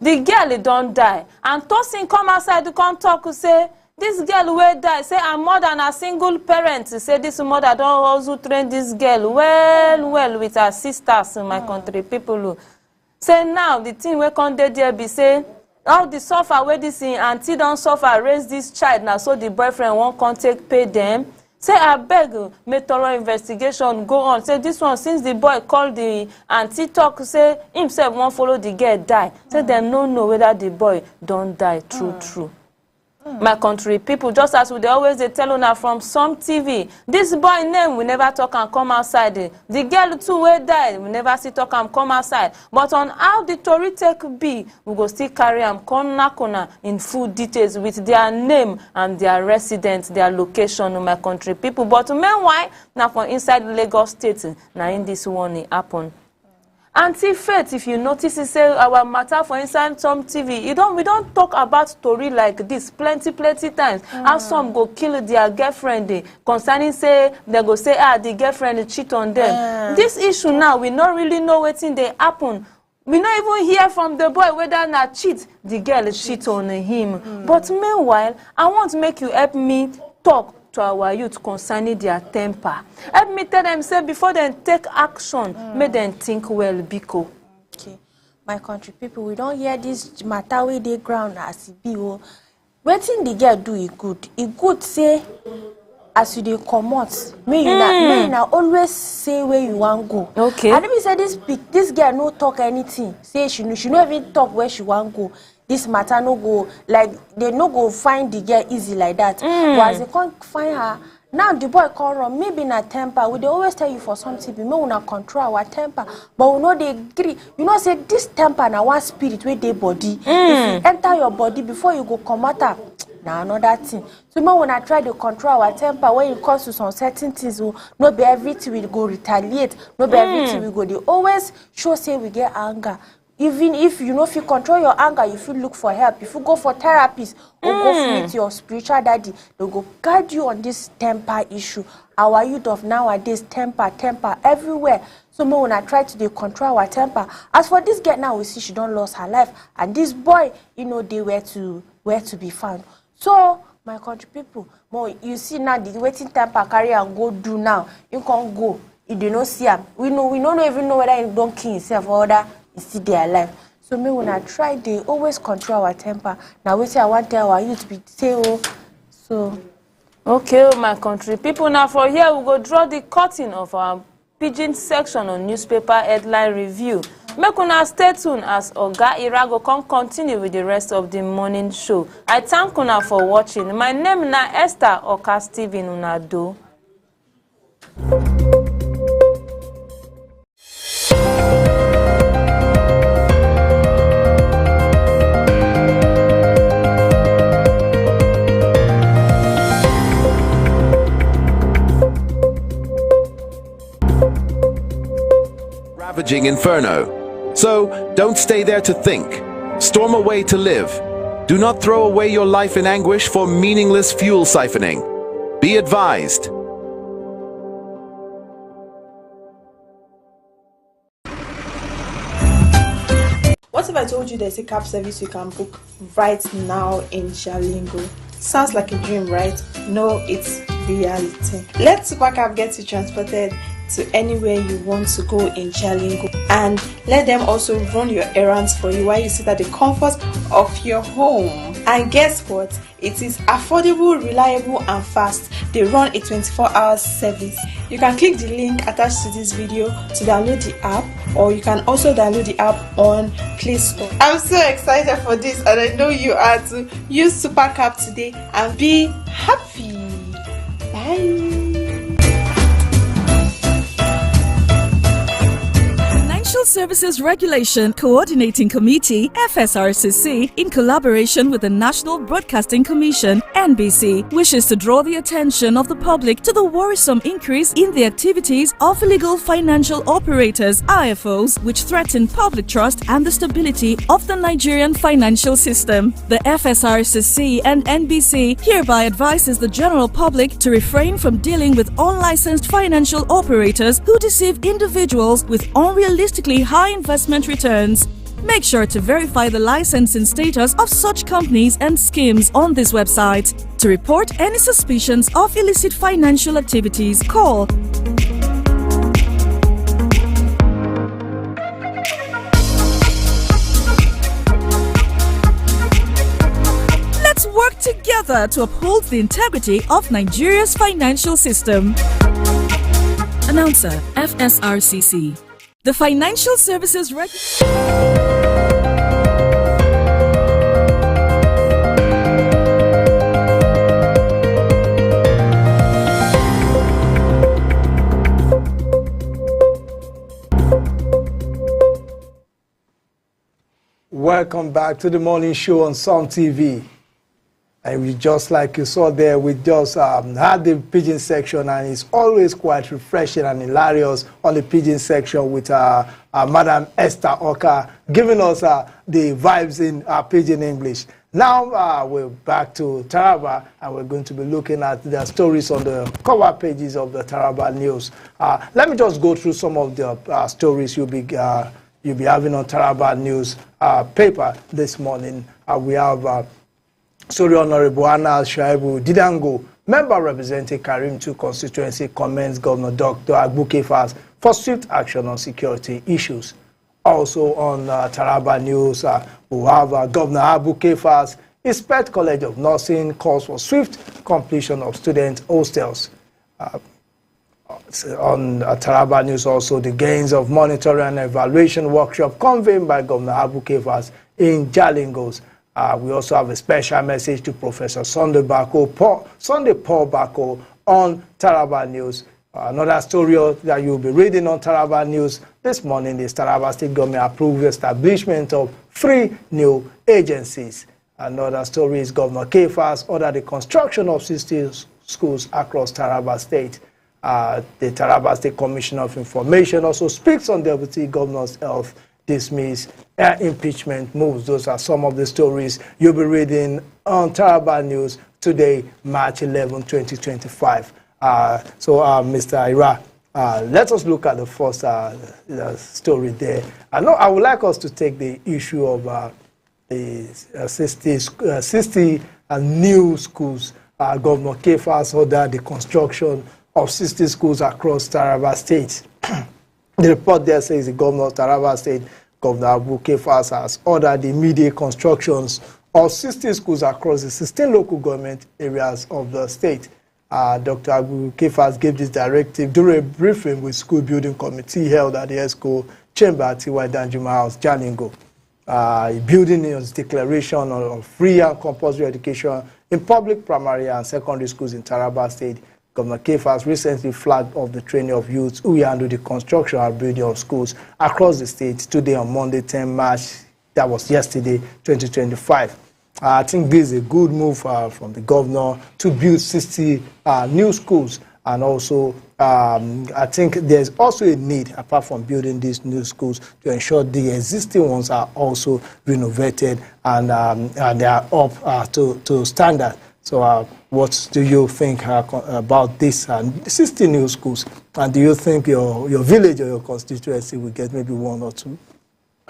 the girl don't die, and Tosin come outside to come talk say. This girl will die. Say her mother and a single parent. Say this mother don't also train this girl well with her sisters in my country people. Say now the thing we can't there be say all the suffer where this auntie don't suffer raise this child now so the boyfriend won't come take pay them. say abeg make thorough investigation go on. Say this one, since the boy called the auntie talk, say himself wan follow the girl die. Say dem no know whether the boy don die true. My country people, just as we dey always dey tell una from some TV, this boy name we never talk am come outside. The girl too wey die, we never see talk am come outside. But on how the tori take be, we go still carry am corner in full details with their name and their residence, their location, my country people. But meanwhile, na for inside Lagos State, na in this one happen. Auntie Faith, if you notice, say our matter for inside some TV, we don't talk about story like this plenty times. How some go kill their girlfriend concerning say they go say the girlfriend cheat on them. This issue now, we not really know wetin dey happen. We not even hear from the boy whether na cheat the girl cheat on him. But meanwhile, I want to make you help me talk to our youth concerning their temper. Help me tell them, say, before they take action, make them think well, Biko. Okay. My country people, we don't hear this matter wey dey ground as it be. Wetin the girl do, good. It good say, as you dey comot, may you na always say where you want go. Okay. And if you say this girl no talk anything, say she no even talk where she want go. This matter no go, like, they no go find the girl easy like that. But as they can't find her, now the boy come run, maybe na temper. We dey always tell you for something, we may not control our temper, but we know they agree. You know, say this temper na one spirit with their body. If you enter your body before you go come out, now another thing. So we wanna try to control our temper when it comes to some certain things. Not be everything we go retaliate, not be everything we go. They always show say we get anger. Even if you know if you control your anger, if you look for help, if you go for therapists or go meet your spiritual daddy, they go guide you on this temper issue. Our youth of nowadays, temper everywhere. So we wanna try to control our temper. As for this girl now, we see she don't lost her life, and this boy, you know, they where to be found. So my country people, you see now the waiting temper carry and go do now. You can't go. You do not see him. We don't even know whether he don't kill himself or whether he's still there alive. So me when I try, they always control our temper. Now we say I want to tell our youth to say so. Okay, my country people, now for here we go draw the curtain of our pidgin section on newspaper headline review. Make una stay tuned as Oga Irago come continue with the rest of the morning show. I thank una for watching. My name na Esther Oka Steven Unado. Ravaging inferno. So, don't stay there to think. Storm away to live. Do not throw away your life in anguish for meaningless fuel siphoning. Be advised. What if I told you there's a cab service you can book right now in Jalingo? Sounds like a dream, right? No, it's reality. Let Supercab get you transported to anywhere you want to go in Jalingo, and let them also run your errands for you while you sit at the comfort of your home. And guess what? It is affordable, reliable and fast. They run a 24-hour service. You can click the link attached to this video to download the app, or you can also download the app on Play Store. I'm so excited for this, and I know you are too. Use Supercab today and be happy. Bye. Financial Services Regulation Coordinating Committee (FSRCC), in collaboration with the National Broadcasting Commission (NBC), wishes to draw the attention of the public to the worrisome increase in the activities of illegal financial operators (IFOs), which threaten public trust and the stability of the Nigerian financial system. The FSRCC and NBC hereby advises the general public to refrain from dealing with unlicensed financial operators who deceive individuals with unrealistically high investment returns. Make sure to verify the licensing status of such companies and schemes on this website. To report any suspicions of illicit financial activities, call Let's work together together to uphold the integrity of Nigeria's financial system. Announcer, FSRCC. The Financial Services Welcome back to the morning show on Sun TV. And we just like you saw there, we just had the pigeon section, and it's always quite refreshing and hilarious on the pigeon section with Madam Esther Oka giving us the vibes in pigeon English. Now we're back to Taraba, and we're going to be looking at the stories on the cover pages of the Taraba News. Let me just go through some of the stories you'll be having on Taraba News paper this morning. We have Sorry, Honorable Anna Shaibu Didango, member representing Karim 2 constituency, commends Governor Dr. Agbukefas for swift action on security issues. Also on Taraba News, we have Governor Agbukefas, Inspect College of Nursing calls for swift completion of student hostels. On Taraba News also, the gains of monitoring and evaluation workshop convened by Governor Agbukefas in Jalingos. We also have a special message to Professor Sunday Paul Bako on Taraba News. Another story that you'll be reading on Taraba News this morning is Taraba State Government approved the establishment of 3 new agencies. Another story is Governor Kefas ordered the construction of 60 schools across Taraba State. The Taraba State Commissioner of Information also speaks on Deputy Governor's health dismiss impeachment moves. Those are some of the stories you'll be reading on Taraba News today, March 11, 2025. Mr. Ira, let us look at the first story there. I would like us to take the issue of the 60 new schools. Governor Kefas ordered the construction of 60 schools across Taraba State. The report there says the governor of Taraba State, Governor Agbukefas, has ordered the immediate constructions of 60 schools across the 16 local government areas of the state. Dr. Agbukefas gave this directive during a briefing with school building committee held at the ESCO chamber at T.Y. Danjuma House, Jalingo. Building his declaration on free and compulsory education in public primary and secondary schools in Taraba State. Governor Kefas recently flagged off the training of youths who will handle the construction and building of schools across the state today on Monday, 10 March. That was yesterday, 2025. I think this is a good move from the governor to build 60 new schools. And also, I think there's also a need, apart from building these new schools, to ensure the existing ones are also renovated and they are up to standard. So what do you think about this 60 new schools? And do you think your village or your constituency will get maybe 1 or 2?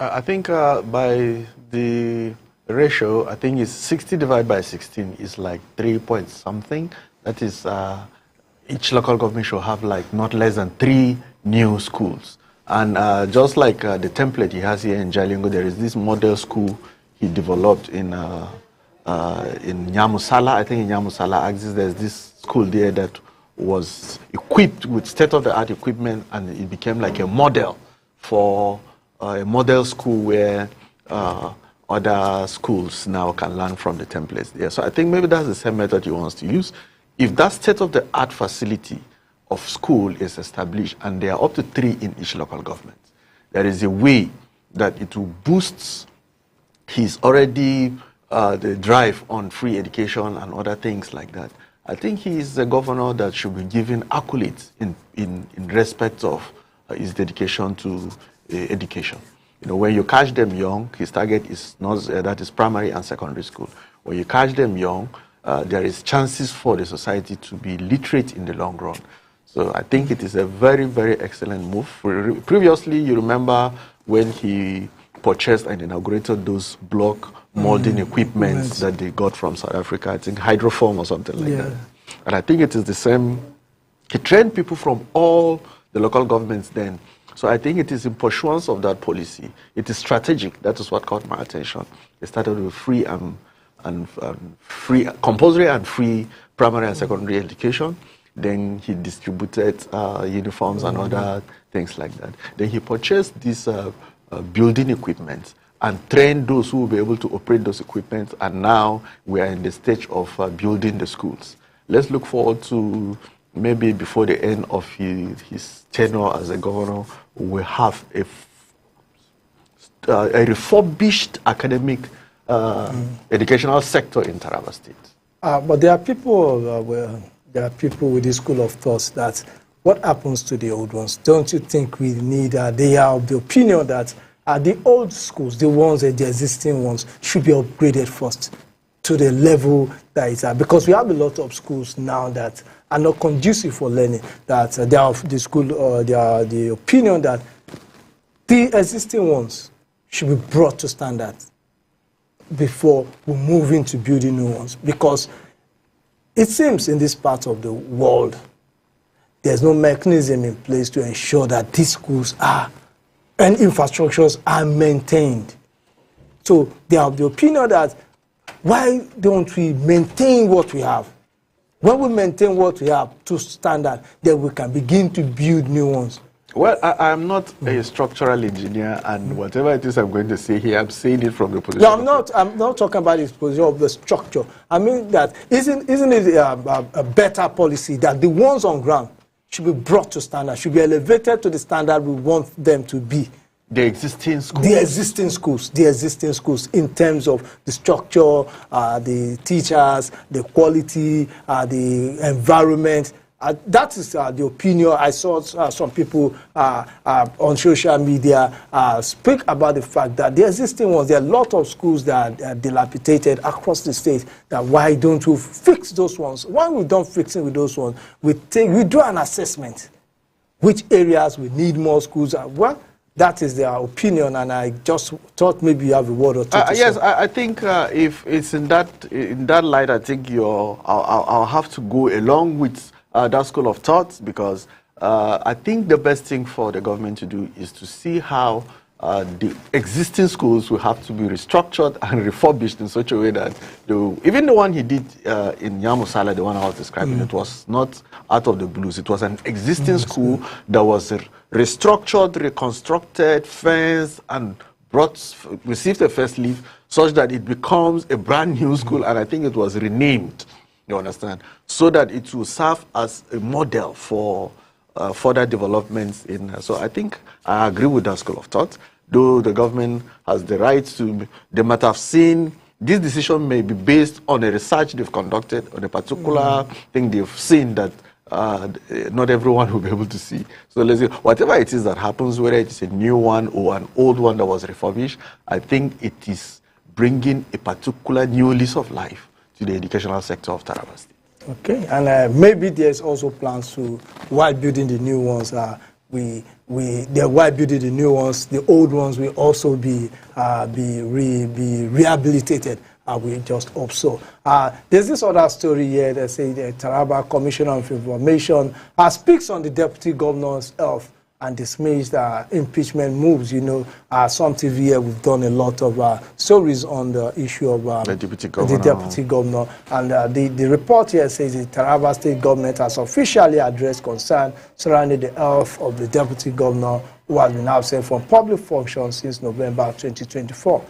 I think by the ratio, I think it's 60 divided by 16 is like 3 point something. That is, each local government should have like not less than 3 new schools. And just like the template he has here in Jalingo, there is this model school he developed in Nyamusala. I think in Nyamusala Axis, there's this school there that was equipped with state-of-the-art equipment, and it became like a model for a model school where other schools now can learn from the templates there. So I think maybe that's the same method he wants to use. If that state-of-the-art facility of school is established, and there are up to 3 in each local government, there is a way that it will boost his already the drive on free education and other things like that. I think he is the governor that should be given accolades in respect of his dedication to education. You know, when you catch them young, his target is not that is primary and secondary school. When you catch them young, there is chances for the society to be literate in the long run. So I think it is a very, very excellent move. Previously, you remember when he purchased and inaugurated those block molding equipments that they got from South Africa, I think Hydroform or something like that. And I think it is the same. He trained people from all the local governments then. So I think it is in pursuance of that policy. It is strategic. That is what caught my attention. It started with free and and free, compulsory and free primary and secondary education. Then he distributed uniforms and other things like that. Then he purchased this building equipment and trained those who will be able to operate those equipment. And now we are in the stage of building the schools. Let's look forward to maybe before the end of his tenure as a governor, we'll have a refurbished academic educational sector in Taraba State. But there are people there are people with this school of thought that what happens to the old ones? Don't you think we need, they are of the opinion that the old schools, the ones, the existing ones, should be upgraded first to the level that is at? Because we have a lot of schools now that are not conducive for learning, that they are of the school, they are the opinion that the existing ones should be brought to standard before we move into building new ones. Because it seems in this part of the world, there's no mechanism in place to ensure that these schools are and infrastructures are maintained. So they are of the opinion that why don't we maintain what we have? When we maintain what we have to standard, then we can begin to build new ones. Well, I'm not a structural engineer, and whatever it is I'm going to say here, I'm saying it from the position. No, I'm not talking about the position of the structure. I mean that isn't it a better policy that the ones on ground should be brought to standard, should be elevated to the standard we want them to be? The existing schools? The existing schools in terms of the structure, the teachers, the quality, the environment. That is the opinion. I saw some people on social media speak about the fact that the existing ones, there are a lot of schools that are dilapidated across the state. That why don't we fix those ones? Why we don't fix it with those ones? We do an assessment. Which areas we need more schools? Well, that is their opinion, and I just thought maybe you have a word or two. Yes, I think if it's in that light, I think I'll have to go along with that school of thought, because I think the best thing for the government to do is to see how the existing schools will have to be restructured and refurbished in such a way that even the one he did in Yamusala, the one I was describing, it was not out of the blues. It was an existing school that was restructured, reconstructed, fenced, and received a first leaf such that it becomes a brand new school, and I think it was renamed. You understand? So that it will serve as a model for further developments in. So I think I agree with that school of thought. Though the government has the right to, they might have seen this decision may be based on a research they've conducted on a particular thing they've seen that not everyone will be able to see. So let's say whatever it is that happens, whether it's a new one or an old one that was refurbished, I think it is bringing a particular new lease of life to the educational sector of Taraba State. Okay, and maybe there's also plans to, while building the new ones, while building the new ones, the old ones will also be rehabilitated. We just hope so. There's this other story here that says the Taraba Commissioner of Information speaks on the Deputy Governor's health and dismiss the impeachment moves. You know, some TV here, we've done a lot of stories on the issue of the Deputy Governor. And the report here says the Taraba State government has officially addressed concern surrounding the health of the Deputy Governor, who has been absent from public functions since November 2024.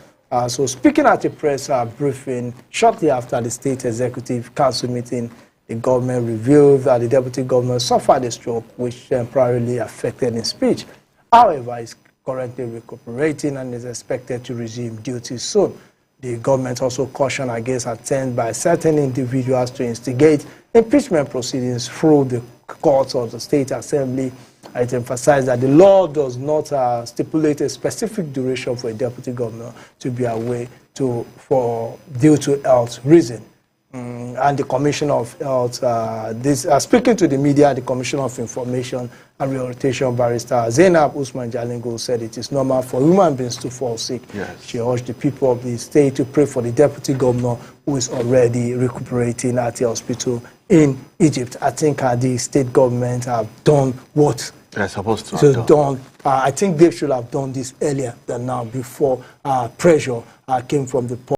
So speaking at a press briefing shortly after the State Executive Council meeting, the government revealed that the Deputy Governor suffered a stroke which temporarily affected his speech. However, he's currently recuperating and is expected to resume duty soon. The government also cautioned against attempts by certain individuals to instigate impeachment proceedings through the courts of the State Assembly. It emphasized that the law does not stipulate a specific duration for a Deputy Governor to be away due to health reason. And the Commissioner of Health, speaking to the media, the Commissioner of Information and Rehabilitation, Barrister Zainab Usman Jalingo, said it is normal for human beings to fall sick. Yes. She urged the people of the state to pray for the Deputy Governor, who is already recuperating at the hospital in Egypt. I think the state government have done what they're supposed to have done. I think they should have done this earlier than now, before pressure came from the